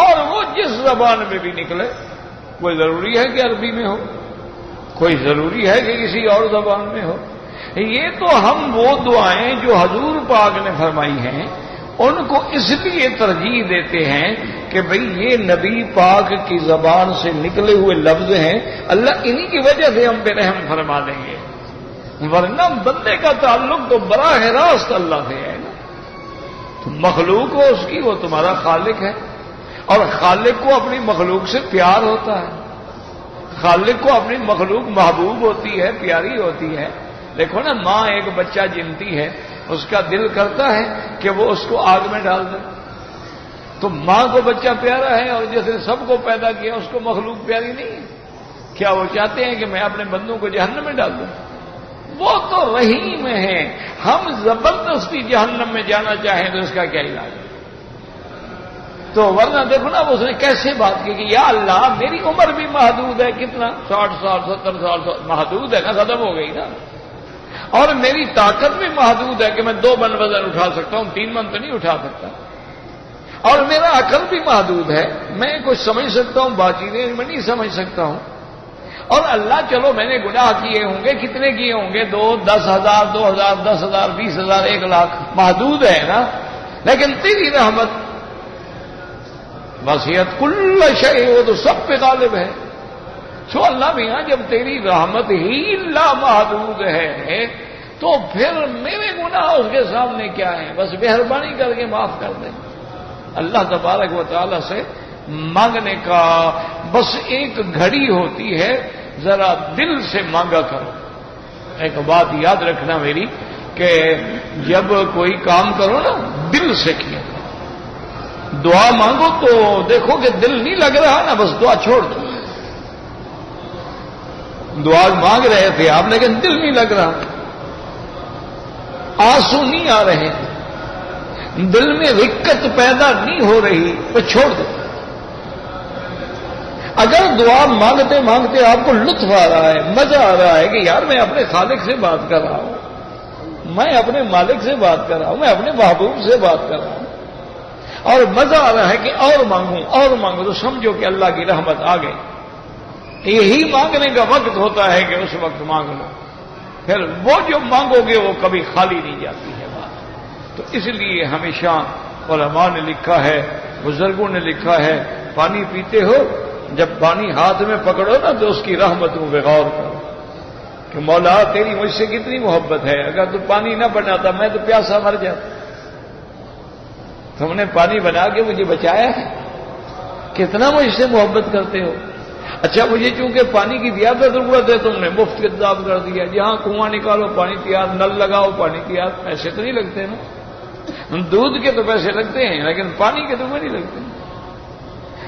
اور وہ جس زبان میں بھی نکلے. کوئی ضروری ہے کہ عربی میں ہو، کوئی ضروری ہے کہ کسی اور زبان میں ہو. یہ تو ہم وہ دعائیں جو حضور پاک نے فرمائی ہیں ان کو اس لیے ترجیح دیتے ہیں کہ بھئی یہ نبی پاک کی زبان سے نکلے ہوئے لفظ ہیں، اللہ انہی کی وجہ سے ہم پہ رحم فرما دیں گے. ورنہ بندے کا تعلق تو براہ راست اللہ سے ہے نا. تو مخلوق ہو اس کی، وہ تمہارا خالق ہے اور خالق کو اپنی مخلوق سے پیار ہوتا ہے. خالق کو اپنی مخلوق محبوب ہوتی ہے، پیاری ہوتی ہے. دیکھو نا ماں ایک بچہ جنتی ہے، اس کا دل کرتا ہے کہ وہ اس کو آگ میں ڈال دے. تو ماں کو بچہ پیارا ہے اور جیسے سب کو پیدا کیا اس کو مخلوق پیاری نہیں ہے. کیا وہ چاہتے ہیں کہ میں اپنے بندوں کو جہنم میں ڈال دوں؟ وہ تو رحیم ہیں. ہم زبردستی جہنم میں جانا چاہیں تو اس کا کیا علاج ہے؟ تو ورنہ دیکھو نا اس نے کیسے بات کی کہ یا اللہ میری عمر بھی محدود ہے، کتنا 60 سال 70 سال محدود ہے نا، ختم ہو گئی نا. اور میری طاقت بھی محدود ہے کہ میں 2 من وزن اٹھا سکتا ہوں، 3 من تو نہیں اٹھا سکتا. اور میرا عقل بھی محدود ہے، میں کچھ سمجھ سکتا ہوں، باقی میں نہیں سمجھ سکتا ہوں. اور اللہ چلو میں نے گناہ کیے ہوں گے، کتنے کیے ہوں گے؟ 2 10,000 2,000 10,000 20,000 1 لاکھ، محدود ہے نا. لیکن تیری رحمت وسعت کل شیء، وہ تو سب پہ غالب ہے. سو اللہ میاں جب تیری رحمت ہی لا محدود ہے تو پھر میرے گناہ اس کے سامنے کیا ہیں؟ بس مہربانی کر کے معاف کر دیں. اللہ تبارک و تعالی سے مانگنے کا بس ایک گھڑی ہوتی ہے، ذرا دل سے مانگا کرو. ایک بات یاد رکھنا میری کہ جب کوئی کام کرو نا دل سے کیا، دعا مانگو تو دیکھو کہ دل نہیں لگ رہا نا، بس دعا چھوڑ دو. دعا مانگ رہے تھے آپ لیکن دل نہیں لگ رہا، آنسو نہیں آ رہے، دل میں رکت پیدا نہیں ہو رہی، تو چھوڑ دو. اگر دعا مانگتے مانگتے آپ کو لطف آ رہا ہے، مزہ آ رہا ہے کہ یار میں اپنے خالق سے بات کر رہا ہوں، میں اپنے مالک سے بات کر رہا ہوں، میں اپنے محبوب سے بات کر رہا ہوں، اور مزہ آ رہا ہے کہ اور مانگوں تو سمجھو کہ اللہ کی رحمت آ گئی. یہی مانگنے کا وقت ہوتا ہے کہ اس وقت مانگ لو، پھر وہ جو مانگو گے وہ کبھی خالی نہیں جاتی ہے بات. تو اس لیے ہمیشہ علماء نے لکھا ہے، بزرگوں نے لکھا ہے، پانی پیتے ہو جب پانی ہاتھ میں پکڑو نا تو اس کی رحمتوں پہ غور کرو کہ مولا تیری مجھ سے کتنی محبت ہے. اگر تو پانی نہ بناتا میں تو پیاسا مر جاتا. تم نے پانی بنا کے مجھے بچایا ہے، کتنا مجھ سے محبت کرتے ہو. اچھا مجھے چونکہ پانی کی زیادہ ضرورت ہے تم نے مفت کے انتظام کر دیا، جہاں کنواں نکالو پانی تیار، نل لگاؤ پانی تیار. پیسے تو نہیں لگتے نا، دودھ کے تو پیسے لگتے ہیں لیکن پانی کے تو نہیں لگتے.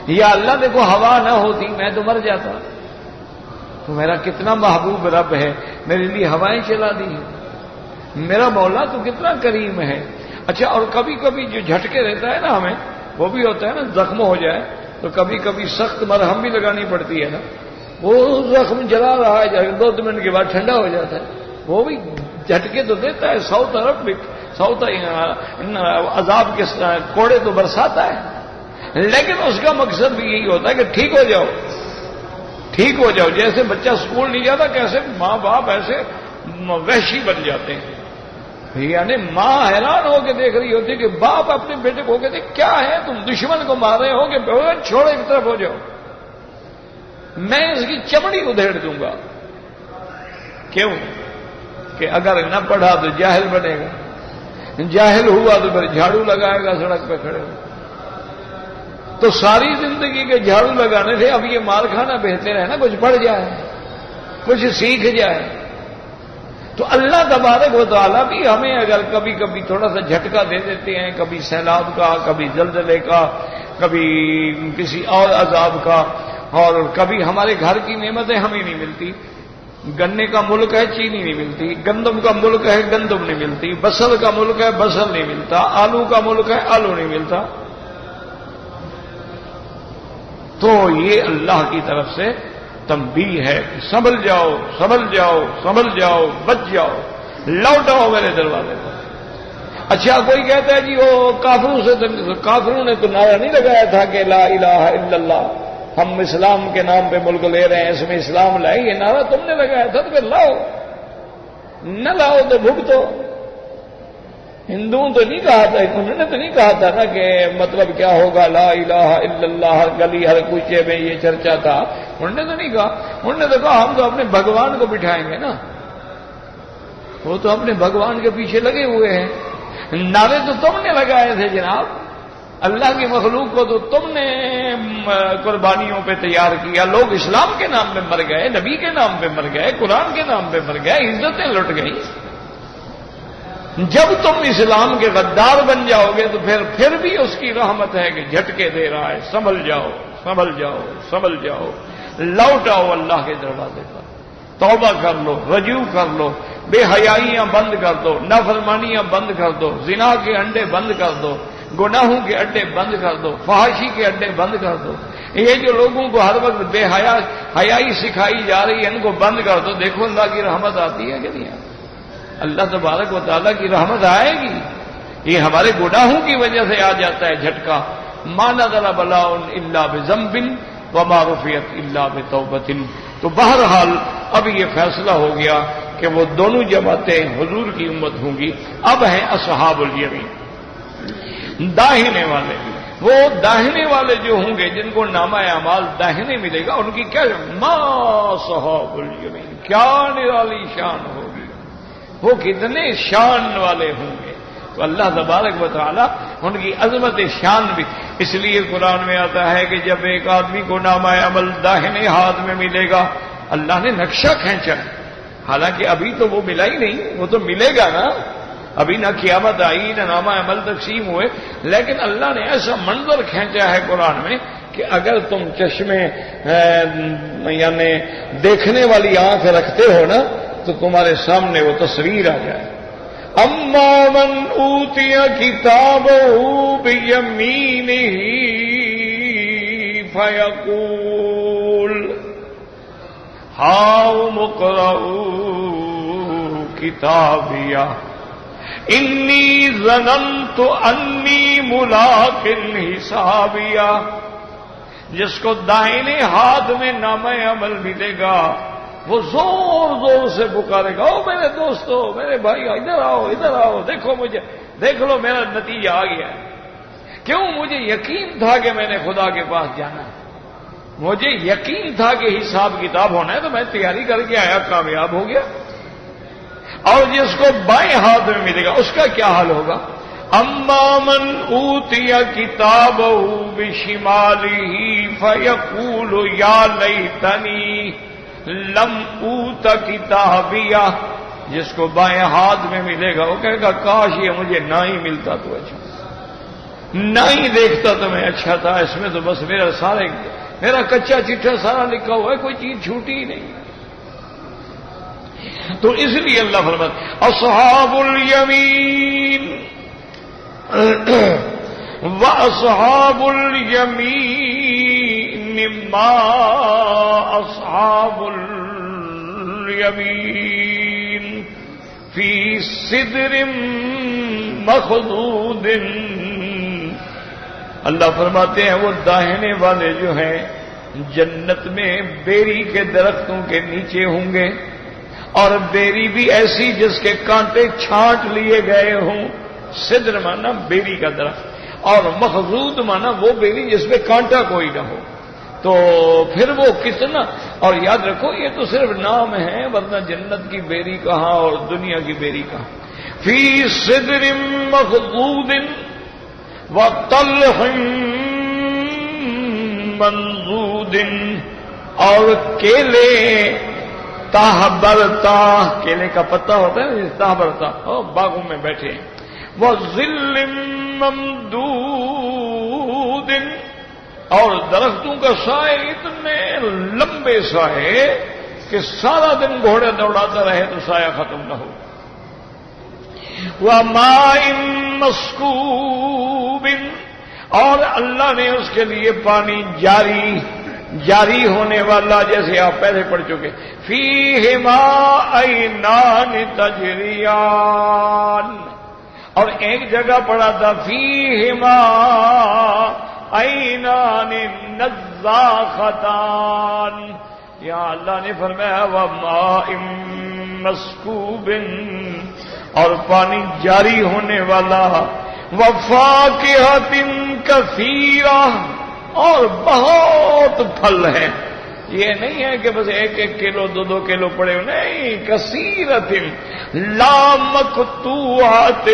یا اللہ دیکھو ہوا نہ ہوتی میں تو مر جاتا. تو میرا کتنا محبوب رب ہے، میرے لیے ہوائیں چلا دی ہے. میرا مولا تو کتنا کریم ہے. اچھا اور کبھی کبھی جو جھٹکے رہتا ہے نا ہمیں، وہ بھی ہوتا ہے نا، زخم ہو جائے تو کبھی کبھی سخت مرہم بھی لگانی پڑتی ہے نا. وہ زخم جلا رہا ہے 2 منٹ کے بعد ٹھنڈا ہو جاتا ہے. وہ بھی جھٹکے تو دیتا ہے، 100 طرف بھی 100 عذاب کے کوڑے تو برساتا ہے، لیکن اس کا مقصد بھی یہی ہوتا ہے کہ ٹھیک ہو جاؤ، ٹھیک ہو جاؤ. جیسے بچہ اسکول نہیں جاتا کیسے ماں باپ ایسے وحشی بن جاتے ہیں. یعنی ماں حیران ہو کے دیکھ رہی ہوتی کہ باپ اپنے بیٹے کو کہتے کیا ہے تم دشمن کو مار رہے ہو کہ چھوڑو ایک طرف ہو جاؤ، میں اس کی چمڑی ادھیڑ دوں گا. کیوں کہ اگر نہ پڑھا تو جاہل بنے گا، جاہل ہوا تو پھر جھاڑو لگائے گا سڑک پہ کھڑے ہو. تو ساری زندگی کے جھاڑو لگانے سے اب یہ مار کھانا بہتر ہے نا، کچھ پڑھ جائے کچھ سیکھ جائے. تو اللہ تبارک و تعالیٰ بھی ہمیں اگر کبھی کبھی تھوڑا سا جھٹکا دے دیتے ہیں، کبھی سیلاب کا، کبھی زلزلے کا، کبھی کسی اور عذاب کا، اور کبھی ہمارے گھر کی نعمتیں ہمیں نہیں ملتی. گنے کا ملک ہے چینی نہیں ملتی، گندم کا ملک ہے گندم نہیں ملتی، بصل کا ملک ہے بصل نہیں ملتا، آلو کا ملک ہے آلو نہیں ملتا. تو یہ اللہ کی طرف سے تنبیہ ہے کہ سنبھل جاؤ سنبھل جاؤ سنبھل جاؤ، بچ جاؤ، لوٹ آؤ میرے دروازے پر. اچھا کوئی کہتا ہے جی وہ کافروں سے، کافروں نے تو نعرہ نہیں لگایا تھا کہ لا الہ الا اللہ، ہم اسلام کے نام پہ ملک لے رہے ہیں، اس میں اسلام لائیں، یہ نعرہ تم نے لگایا تھا تو پھر لاؤ، نہ لاؤ تو بھگتو. ہندوؤں تو نہیں کہا تھا، انہوں نے تو نہیں کہا تھا نا کہ مطلب کیا ہوگا لا الہ الا اللہ، ہر گلی ہر کوچے میں یہ چرچا تھا. انہوں نے تو نہیں کہا، انہوں نے تو کہا ہم تو اپنے بھگوان کو بٹھائیں گے نا. وہ تو اپنے بھگوان کے پیچھے لگے ہوئے ہیں. نعرے تو تم نے لگائے تھے جناب، اللہ کی مخلوق کو تو تم نے قربانیوں پہ تیار کیا. لوگ اسلام کے نام پہ مر گئے، نبی کے نام پہ مر گئے، قرآن کے نام پہ مر گئے، عزتیں لٹ گئیں. جب تم اسلام کے غدار بن جاؤ گے تو پھر بھی اس کی رحمت ہے کہ جھٹکے دے رہا ہے. سنبھل جاؤ سنبھل جاؤ سنبھل جاؤ، لوٹ آؤ اللہ کے دروازے پر، توبہ کر لو، رجوع کر لو. بے حیائیاں بند کر دو، نافرمانیاں بند کر دو، زنا کے انڈے بند کر دو، گناہوں کے اڈے بند کر دو، فحاشی کے اڈے بند کر دو. یہ جو لوگوں کو ہر وقت بے حیائی سکھائی جا رہی ہے، ان کو بند کر دو. دیکھو اللہ کی رحمت آتی ہے کہ نہیں آتی؟ اللہ تبارک و تعالیٰ کی رحمت آئے گی. یہ ہمارے گناہوں کی وجہ سے آ جاتا ہے جھٹکا. ما نزل بلاء الا بذنب وما رفعت الا بتوبۃ. تو بہرحال اب یہ فیصلہ ہو گیا کہ وہ دونوں جماعتیں حضور کی امت ہوں گی. اب ہیں اصحاب الیمین، داہنے والے. وہ داہنے والے جو ہوں گے جن کو نامہ اعمال داہنے ملے گا، ان کی کیا ما اصحاب الیمین، کیا نرالی شان ہوگی، وہ کتنے شان والے ہوں گے. تو اللہ تبارک و تعالی ان کی عظمت شان بھی. اس لیے قرآن میں آتا ہے کہ جب ایک آدمی کو نامہ عمل داہنے ہاتھ میں ملے گا، اللہ نے نقشہ کھینچا. حالانکہ ابھی تو وہ ملا ہی نہیں، وہ تو ملے گا نا. ابھی نہ قیامت آئی نہ نامہ عمل تقسیم ہوئے، لیکن اللہ نے ایسا منظر کھینچا ہے قرآن میں کہ اگر تم چشمے یعنی دیکھنے والی آنکھ رکھتے ہو نا تو تمہارے سامنے وہ تصویر آ جائے. اما من اوتی کتابہ بیمینہ فیقول ہاؤم اقرؤوا کتابیہ انی ظننت انی ملاق حسابیہ. جس کو دائنے ہاتھ میں نامہ عمل ملے گا وہ زور زور سے پکارے گا، او میرے دوستو، میرے بھائی، ادھر آؤ، ادھر آؤ، دیکھو مجھے، دیکھ لو میرا نتیجہ آ گیا ہے. کیوں؟ مجھے یقین تھا کہ میں نے خدا کے پاس جانا ہے، مجھے یقین تھا کہ حساب کتاب ہونا ہے، تو میں تیاری کر کے آیا، کامیاب ہو گیا. اور جس کو بائیں ہاتھ میں ملے گا اس کا کیا حال ہوگا؟ اما من اوتی کتابہ بشمالہ فیقول یا لیتنی لم اوت کتابیہ. جس کو بائیں ہاتھ میں ملے گا وہ کہے گا کاش یہ مجھے نہ ہی ملتا تو اچھا، نہ ہی دیکھتا تو میں اچھا تھا. اس میں تو بس میرا کچا چٹھا سارا لکھا ہوا ہے، کوئی چیز چھوٹی ہی نہیں. تو اس لیے اللہ فرماتا اصحاب الیمین واصحاب الیمین ما اصحاب الیمین فی سدر مخضود. اللہ فرماتے ہیں وہ داہنے والے جو ہیں جنت میں بیری کے درختوں کے نیچے ہوں گے، اور بیری بھی ایسی جس کے کانٹے چھانٹ لیے گئے ہوں. سدر مانا بیری کا درخت، اور مخضود مانا وہ بیری جس پہ کانٹا کوئی نہ ہو. تو پھر وہ کتنا، اور یاد رکھو یہ تو صرف نام ہے، ورنہ جنت کی بیری کہاں اور دنیا کی بیری کہاں. فی سدر مخضود وطلح منضود. اور کیلے تاہ برتا، کیلے کا پتا ہوتا ہے نا تاہ برتا، باغوں میں بیٹھے ہیں. وظل ممدود. اور درختوں کا سائے اتنے لمبے سائے کہ سارا دن گھوڑے دوڑاتا رہے تو سایہ ختم نہ ہو. وماء مسکوب. اور اللہ نے اس کے لیے پانی جاری ہونے والا، جیسے آپ پہلے پڑھ چکے. فیہما عینان تجریان. اور ایک جگہ پڑھا تھا فیہما عینان نضاختان. یہاں اللہ نے فرمایا وماء مسکوب، اور پانی جاری ہونے والا. وفاکہۃ کثیرہ. اور بہت پھل ہیں. یہ نہیں ہے کہ بس 1-1 کلو 2-2 کلو پڑے ہوئے، نہیں. کثیرۃ لا مقطوعۃ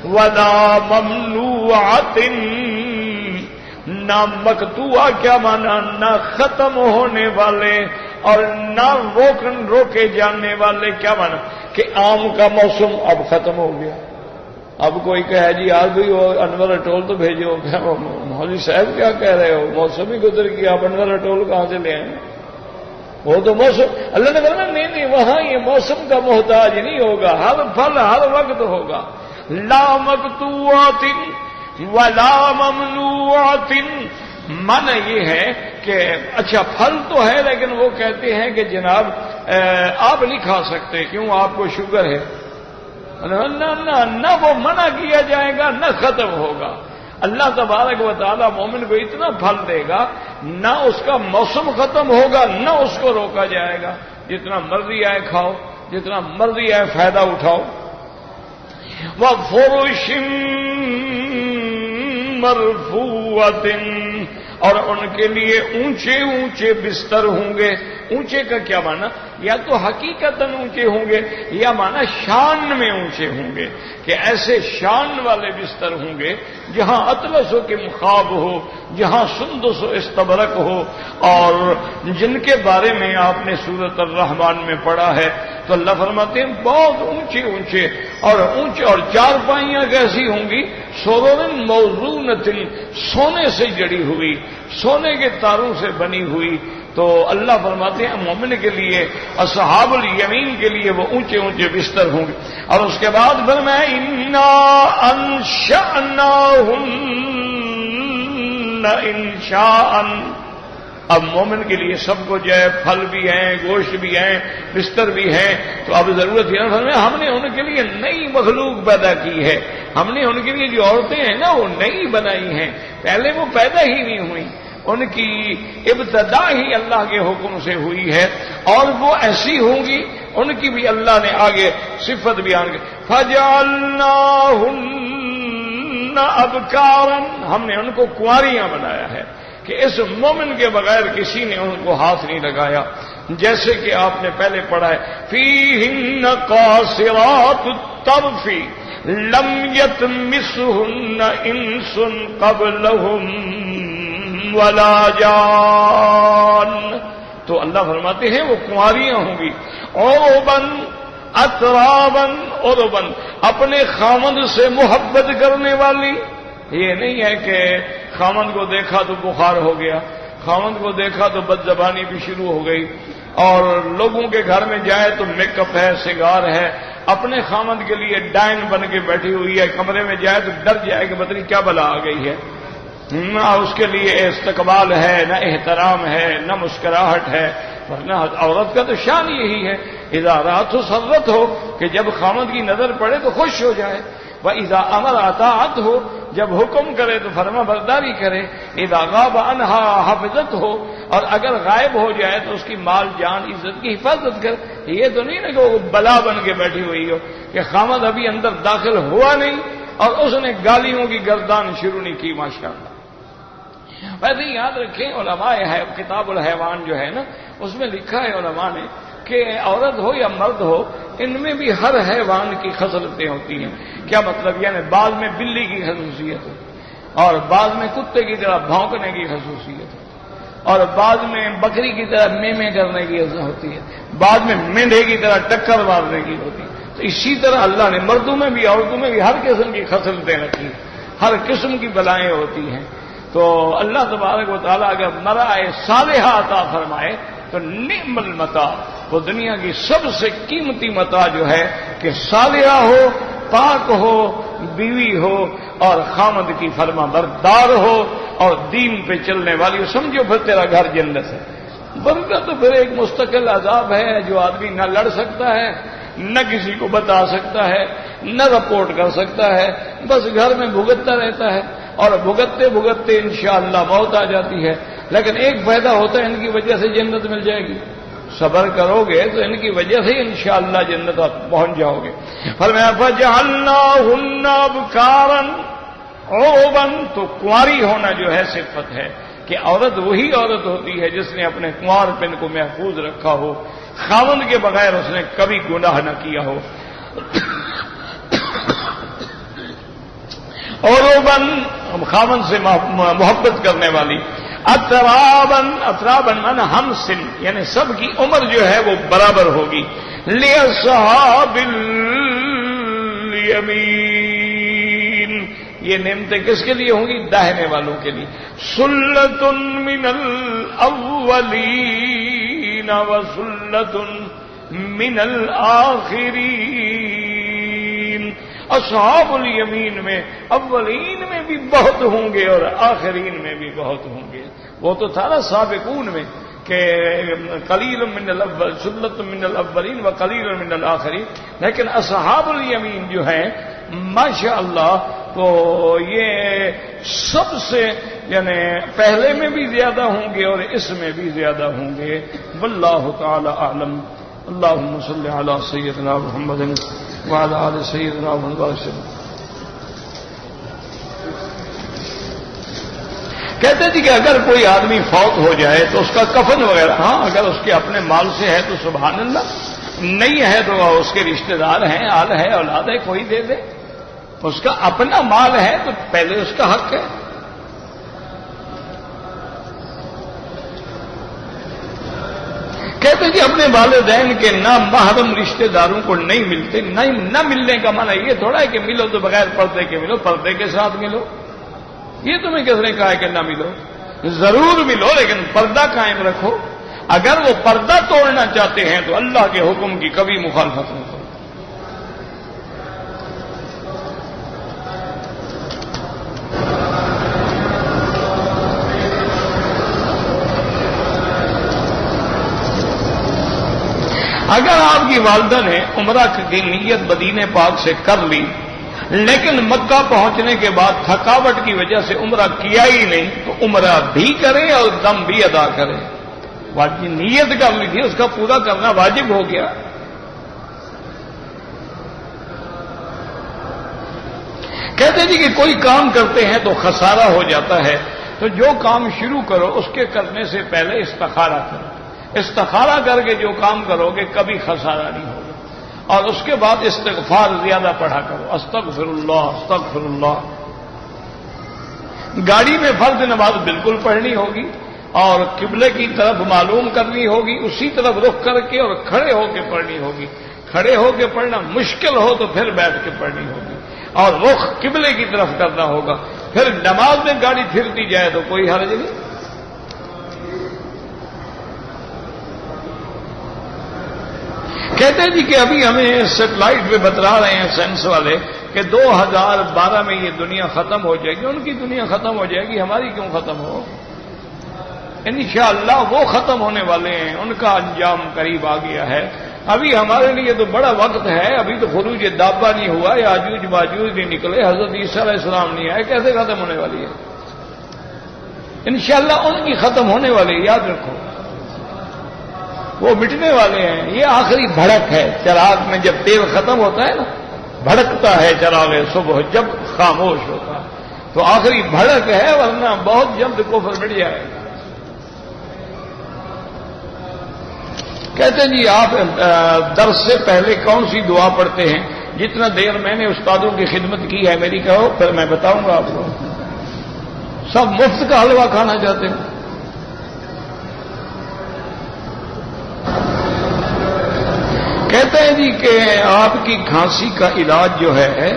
ولا ممنوعۃ. نہ مقطوعہ کیا مانا، نہ ختم ہونے والے اور نہ روکے جانے والے. کیا مانا کہ آم کا موسم اب ختم ہو گیا. اب کوئی کہے جی آج بھی وہ انور اٹول تو بھیجو، مولوی صاحب کیا کہہ رہے ہو، موسم ہی گزر گیا، آپ انور اٹول کہاں سے لے آئے؟ وہ تو موسم اللہ نے کہا نہیں وہاں یہ موسم کا محتاج نہیں ہوگا، ہر پھل ہر وقت ہوگا. لا مقطوعات ولا ممنوعات. معنی یہ ہے کہ اچھا پھل تو ہے لیکن وہ کہتے ہیں کہ جناب آپ نہیں کھا سکتے، کیوں آپ کو شوگر ہے؟ نہ وہ منع کیا جائے گا نہ ختم ہوگا. اللہ تبارک و تعالیٰ مومن کو اتنا پھل دے گا، نہ اس کا موسم ختم ہوگا نہ اس کو روکا جائے گا. جتنا مرضی آئے کھاؤ، جتنا مرضی آئے فائدہ اٹھاؤ. وَفُرُشٍ مَّرْفُوعَةٍ. اور ان کے لیے اونچے اونچے بستر ہوں گے. اونچے کا کیا معنی؟ یا تو حقیقتاً اونچے ہوں گے یا معنی شان میں اونچے ہوں گے، کہ ایسے شان والے بستر ہوں گے جہاں اطلس و مخاب ہو، جہاں سندس و استبرق ہو، اور جن کے بارے میں آپ نے سورۃ الرحمن میں پڑھا ہے تو اللہ فرماتے ہیں بہت اونچے اونچے اور چارپائیاں کیسی ہوں گی؟ سرر موضونۃ. سونے سے جڑی ہوئی، سونے کے تاروں سے بنی ہوئی. تو اللہ فرماتے ہیں مومن کے لیے، اصحاب الیمین کے لیے وہ اونچے اونچے بستر ہوں گے. اور اس کے بعد فرمایا انا انشأناہن انشاء. اب مومن کے لیے سب کو جو ہے پھل بھی ہیں، گوشت بھی ہیں، بستر بھی ہیں. تو اب ضرورت ہے ہم نے ان کے لیے نئی مخلوق پیدا کی ہے. ہم نے ان کے لیے جو عورتیں ہیں نا وہ نئی بنائی ہیں، پہلے وہ پیدا ہی نہیں ہوئی. ان کی ابتدا ہی اللہ کے حکم سے ہوئی ہے اور وہ ایسی ہوں گی. ان کی بھی اللہ نے آگے صفت بیان کی. فَجَعَلْنَاهُنَّ أَبْكَارًا. ہم نے ان کو کنواریاں بنایا ہے کہ اس مومن کے بغیر کسی نے ان کو ہاتھ نہیں لگایا. جیسے کہ آپ نے پہلے پڑھا ہے فِيهِنَّ قَاصِرَاتُ الطَّرْفِ لَمْ يَطْمِثْهُنَّ إِنسٌ قَبْلَهُمْ وَلَا جَانٌ. تو اللہ فرماتے ہیں وہ کنواریاں ہوں گی. عُرُبًا أَتْرَابًا. عُرُبًا اپنے خامند سے محبت کرنے والی. یہ نہیں ہے کہ خامند کو دیکھا تو بخار ہو گیا، خامند کو دیکھا تو بد زبانی بھی شروع ہو گئی، اور لوگوں کے گھر میں جائے تو میک اپ ہے، سگار ہے، اپنے خامند کے لیے ڈائن بن کے بیٹھی ہوئی ہے، کمرے میں جائے تو ڈر جائے کہ پتہ نہیں کیا بلا آ گئی ہے. نہ اس کے لیے استقبال ہے، نہ احترام ہے، نہ مسکراہٹ ہے. ورنہ عورت کا تو شان یہی ہے اذا رات سرت ہو کہ جب خامد کی نظر پڑے تو خوش ہو جائے. وَإِذَا أَمَرَ اطاعت ہو، جب حکم کرے تو فرما برداری کرے. اذا غاب عنہا حفظت ہو، اور اگر غائب ہو جائے تو اس کی مال جان عزت کی حفاظت کر. یہ تو نہیں نا کہ وہ بلا بن کے بیٹھی ہوئی ہو کہ خامد ابھی اندر داخل ہوا نہیں اور اس نے گالیوں کی گردان شروع نہیں کی. ماشاءاللہ. ویسے یاد رکھیں علماء کتاب الحیوان جو ہے نا اس میں لکھا ہے علماء نے کہ عورت ہو یا مرد ہو ان میں بھی ہر حیوان کی خصلتیں ہوتی ہیں. کیا مطلب؟ یعنی بعض میں بلی کی خصوصیت ہو، اور بعض میں کتے کی طرح بھونکنے کی خصوصیت ہو، اور بعض میں بکری کی طرح میں کرنے کی ہوتی ہے، بعض میں مینڈھے کی طرح ٹکر مارنے کی ہوتی ہے. تو اسی طرح اللہ نے مردوں میں بھی عورتوں میں بھی ہر قسم کی خصلتیں رکھی ہیں، ہر قسم کی بلائیں ہوتی ہیں. تو اللہ تبارک و تعالیٰ اگر مرائے صالحہ عطا فرمائے تو نعم المتاع، وہ دنیا کی سب سے قیمتی متاع جو ہے کہ صالحہ ہو، پاک ہو، بیوی ہو اور خامد کی فرما بردار ہو اور دین پہ چلنے والی ہو. سمجھو پھر تیرا گھر جنت ہے. ورنہ تو پھر ایک مستقل عذاب ہے جو آدمی نہ لڑ سکتا ہے، نہ کسی کو بتا سکتا ہے، نہ رپورٹ کر سکتا ہے، بس گھر میں بھگتتا رہتا ہے اور بھگتتے بھگتتے انشاءاللہ موت آ جاتی ہے. لیکن ایک فائدہ ہوتا ہے ان کی وجہ سے جنت مل جائے گی. صبر کرو گے تو ان کی وجہ سے انشاءاللہ جنت پہنچ جاؤ گے. فرمایا فَجَعَلْنَاهُنَّ أَبْكَارًا عُرُبًا. تو کنواری ہونا جو ہے صفت ہے کہ عورت وہی عورت ہوتی ہے جس نے اپنے کنوار پن کو محفوظ رکھا ہو، خاوند کے بغیر اس نے کبھی گناہ نہ کیا ہو. عُرُبًا خاوند سے محبت کرنے والی. اترابن من ہم سن، یعنی سب کی عمر جو ہے وہ برابر ہوگی. لِأَصْحَابِ الْيَمِينِ. یہ نعمتیں کس کے لیے ہوں گی؟ داہنے والوں کے لیے. سُلَّةٌ مِّنَ الْأَوَّلِينَ. وسلة من الآخرین. اصحاب الیمین میں اولین میں بھی بہت ہوں گے اور آخرین میں بھی بہت ہوں گے. وہ تو تھا نا سابقون میں کہ قلیل من الاول سلۃ من الاولین و قلیل من الآخرین. لیکن اصحاب الیمین جو ہیں ماشاء اللہ تو یہ سب سے یعنی پہلے میں بھی زیادہ ہوں گے اور اس میں بھی زیادہ ہوں گے. واللہ تعالی اعلم. اللہم صلی علی سیدنا محمد وعلی آل سیدنا محمد وسلم. کہتے تھے کہ اگر کوئی آدمی فوت ہو جائے تو اس کا کفن وغیرہ، ہاں اگر اس کے اپنے مال سے ہے تو سبحان اللہ، نہیں ہے تو اس کے رشتہ دار ہیں، آل ہے، اولاد ہے، کوئی دے دے. اس کا اپنا مال ہے تو پہلے اس کا حق ہے. کہتے کہ اپنے والدین کے نامحرم رشتہ داروں کو نہیں ملتے. نہ ملنے کا معنی یہ تھوڑا ہے کہ ملو تو بغیر پردے کے ملو، پردے کے ساتھ ملو. یہ تمہیں کس نے کہا ہے کہ نہ ملو؟ ضرور ملو لیکن پردہ قائم رکھو. اگر وہ پردہ توڑنا چاہتے ہیں تو اللہ کے حکم کی کبھی مخالفت نہ کرو. اگر آپ کی والدہ نے عمرہ کی نیت مدینے پاک سے کر لی لیکن مکہ پہنچنے کے بعد تھکاوٹ کی وجہ سے عمرہ کیا ہی نہیں تو عمرہ بھی کرے اور دم بھی ادا کرے. واجب نیت کر لی تھی، اس کا پورا کرنا واجب ہو گیا. کہتے جی کہ کوئی کام کرتے ہیں تو خسارہ ہو جاتا ہے تو جو کام شروع کرو اس کے کرنے سے پہلے استخارہ کرو. استخارہ کر کے جو کام کرو گے کبھی خسارہ نہیں ہوگا. اور اس کے بعد استغفار زیادہ پڑھا کرو. استغفر اللہ استغفر اللہ. گاڑی میں فرض نماز بالکل پڑھنی ہوگی اور قبلے کی طرف معلوم کرنی ہوگی، اسی طرف رخ کر کے اور کھڑے ہو کے پڑھنی ہوگی. کھڑے ہو کے پڑھنا مشکل ہو تو پھر بیٹھ کے پڑھنی ہوگی اور رخ قبلے کی طرف کرنا ہوگا. پھر نماز میں گاڑی پھرتی جائے تو کوئی حرج نہیں. کہتے ہیں جی کہ ابھی ہمیں سیٹلائٹ پہ بتلا رہے ہیں سائنس والے کہ 2012 میں یہ دنیا ختم ہو جائے گی. ان کی دنیا ختم ہو جائے گی، ہماری کیوں ختم ہو؟ انشاءاللہ وہ ختم ہونے والے ہیں، ان کا انجام قریب آ گیا ہے. ابھی ہمارے لیے تو بڑا وقت ہے. ابھی تو خروج دابہ نہیں ہوا، یاجوج ماجوج نہیں نکلے، حضرت عیسیٰ علیہ السلام نہیں آئے. کیسے ختم ہونے والی ہے؟ انشاءاللہ ان کی ختم ہونے والی ہے. یاد رکھو وہ مٹنے والے ہیں. یہ آخری بھڑک ہے. چراغ میں جب تیل ختم ہوتا ہے نا، بھڑکتا ہے چراغ صبح جب خاموش ہوتا ہے، تو آخری بھڑک ہے، ورنہ بہت جلد کفر مٹ جائے گا. کہتے ہیں جی آپ درس سے پہلے کون سی دعا پڑھتے ہیں؟ جتنا دیر میں نے استادوں کی خدمت کی ہے میری کہو، پھر میں بتاؤں گا آپ کو. سب مفت کا حلوہ کھانا چاہتے ہیں. کہتے ہیں جی کہ آپ کی کھانسی کا علاج جو ہے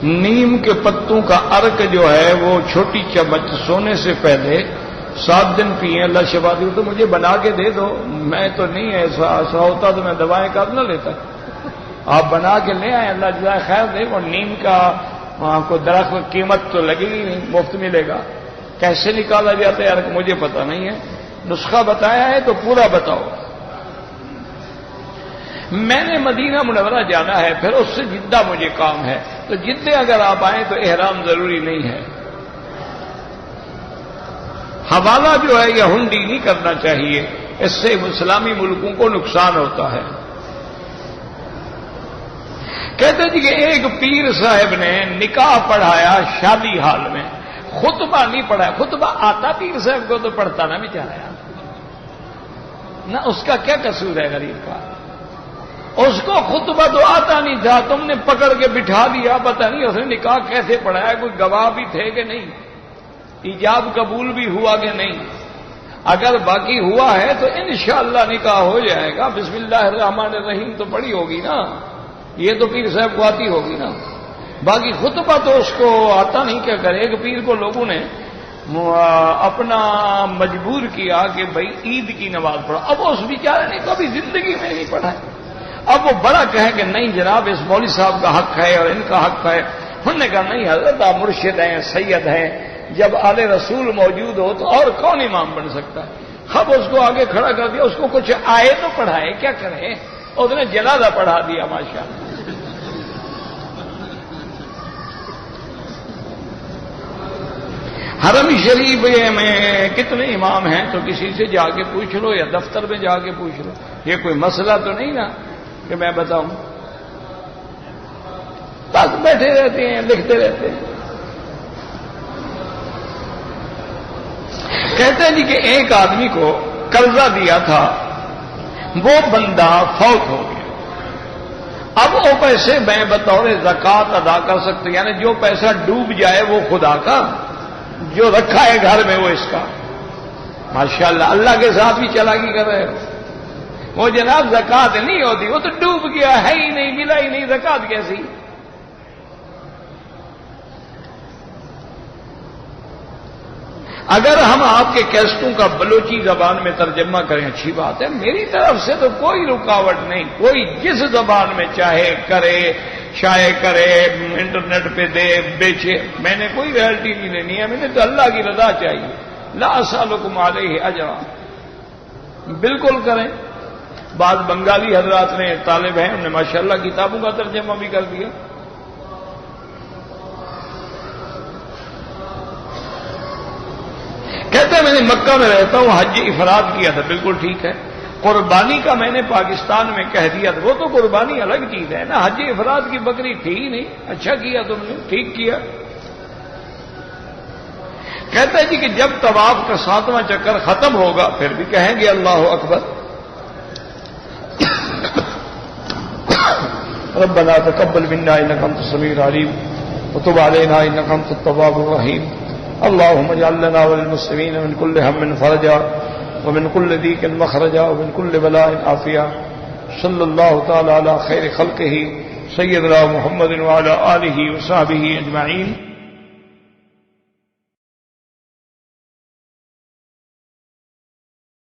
نیم کے پتوں کا عرق جو ہے وہ چھوٹی چمچ سونے سے پہلے 7 دن پیئیں. اللہ شفا دی. تو مجھے بنا کے دے دو. میں تو نہیں ایسا ہوتا تو میں دوائیں کب نہ لیتا. آپ بنا کے لے آئیں، اللہ جزائے خیر دے. اور نیم کا کو درخت قیمت تو لگے گی نہیں، مفت ملے گا. کیسے نکالا جاتا ہے عرق مجھے پتا نہیں ہے. نسخہ بتایا ہے تو پورا بتاؤ. میں نے مدینہ منورہ جانا ہے، پھر اس سے جدہ مجھے کام ہے. تو جدے اگر آپ آئیں تو احرام ضروری نہیں ہے. حوالہ جو ہے یا ہنڈی نہیں کرنا چاہیے، اس سے اسلامی ملکوں کو نقصان ہوتا ہے. کہتے جی کہ ایک پیر صاحب نے نکاح پڑھایا شادی حال میں، خطبہ نہیں پڑھایا. خطبہ آتا پیر صاحب کو تو پڑھتا نہ بیچارہ نہ. اس کا کیا قصور ہے غریب کا؟ اس کو خطبہ تو آتا نہیں تھا، تم نے پکڑ کے بٹھا دیا. پتہ نہیں اس نے نکاح کیسے پڑھایا، کوئی گواہ بھی تھے کہ نہیں، ایجاب قبول بھی ہوا کہ نہیں. اگر باقی ہوا ہے تو انشاءاللہ نکاح ہو جائے گا. بسم اللہ الرحمن الرحیم تو پڑھی ہوگی نا، یہ تو پیر صاحب کو آتی ہوگی نا. باقی خطبہ تو اس کو آتا نہیں. کیا کرے؟ ایک پیر کو لوگوں نے اپنا مجبور کیا کہ بھائی عید کی نماز پڑھو. اب اس بیچارے نے کبھی زندگی میں نہیں پڑھا. اب وہ بڑا کہے کہ نہیں جناب اس مولوی صاحب کا حق ہے اور ان کا حق ہے. انہوں نے کہا نہیں حضرت آپ مرشد ہیں سید ہیں, جب آل رسول موجود ہو تو اور کون امام بن سکتا ہے. اب اس کو آگے کھڑا کر دیا, اس کو کچھ آئے تو پڑھائے, کیا کریں. اس نے جنازہ پڑھا دیا ماشاءاللہ. حرم شریف میں کتنے امام ہیں تو کسی سے جا کے پوچھ لو یا دفتر میں جا کے پوچھ لو. یہ کوئی مسئلہ تو نہیں نا کہ میں بتاؤں. بس بیٹھے رہتے ہیں, لکھتے رہتے ہیں. کہتے ہیں جی کہ ایک آدمی کو قرضہ دیا تھا, وہ بندہ فوت ہو گیا. اب وہ پیسے میں بطور زکوٰۃ ادا کر سکتے, یعنی جو پیسہ ڈوب جائے وہ خدا کا, جو رکھا ہے گھر میں وہ اس کا. ماشاءاللہ اللہ کے ساتھ بھی چالاکی کر رہے ہو. وہ جناب زکوٰۃ نہیں ہوتی, وہ تو ڈوب گیا, ہے ہی نہیں, ملا ہی نہیں, زکوٰۃ کیسی. اگر ہم آپ کے کیسٹوں کا بلوچی زبان میں ترجمہ کریں اچھی بات ہے, میری طرف سے تو کوئی رکاوٹ نہیں. کوئی جس زبان میں چاہے کرے, شائع کرے, انٹرنیٹ پہ دے, بیچے, میں نے کوئی رائلٹی نہیں لینی ہے. میں نے تو اللہ کی رضا چاہیے. لا اسألکم علیہ اجرا, بالکل کریں. بعض بنگالی حضرات نے طالب ہیں, انہوں نے ماشاءاللہ کتابوں کا ترجمہ بھی کر دیا. کہتے ہیں میں نے مکہ میں رہتا ہوں, حج افراد کیا تھا. بالکل ٹھیک ہے. قربانی کا میں نے پاکستان میں کہہ دیا تھا, وہ تو قربانی الگ چیز ہے نا. حج افراد کی بکری تھی ہی نہیں. اچھا کیا تم نے, ٹھیک کیا. کہتا ہے جی کہ جب طواف کا 7واں چکر ختم ہوگا پھر بھی کہیں گے اللہ اکبر. ربنا تقبل منا انك انت السميع العليم وتب علينا انك انت التواب الرحيم. اللهم اجعل لنا وللمسلمين من كل هم فرجا ومن كل ضيق مخرجا ومن كل بلاء عافيا. صلى الله تعالى على خير خلقه سيدنا محمد وعلى آله وصحبه اجمعين.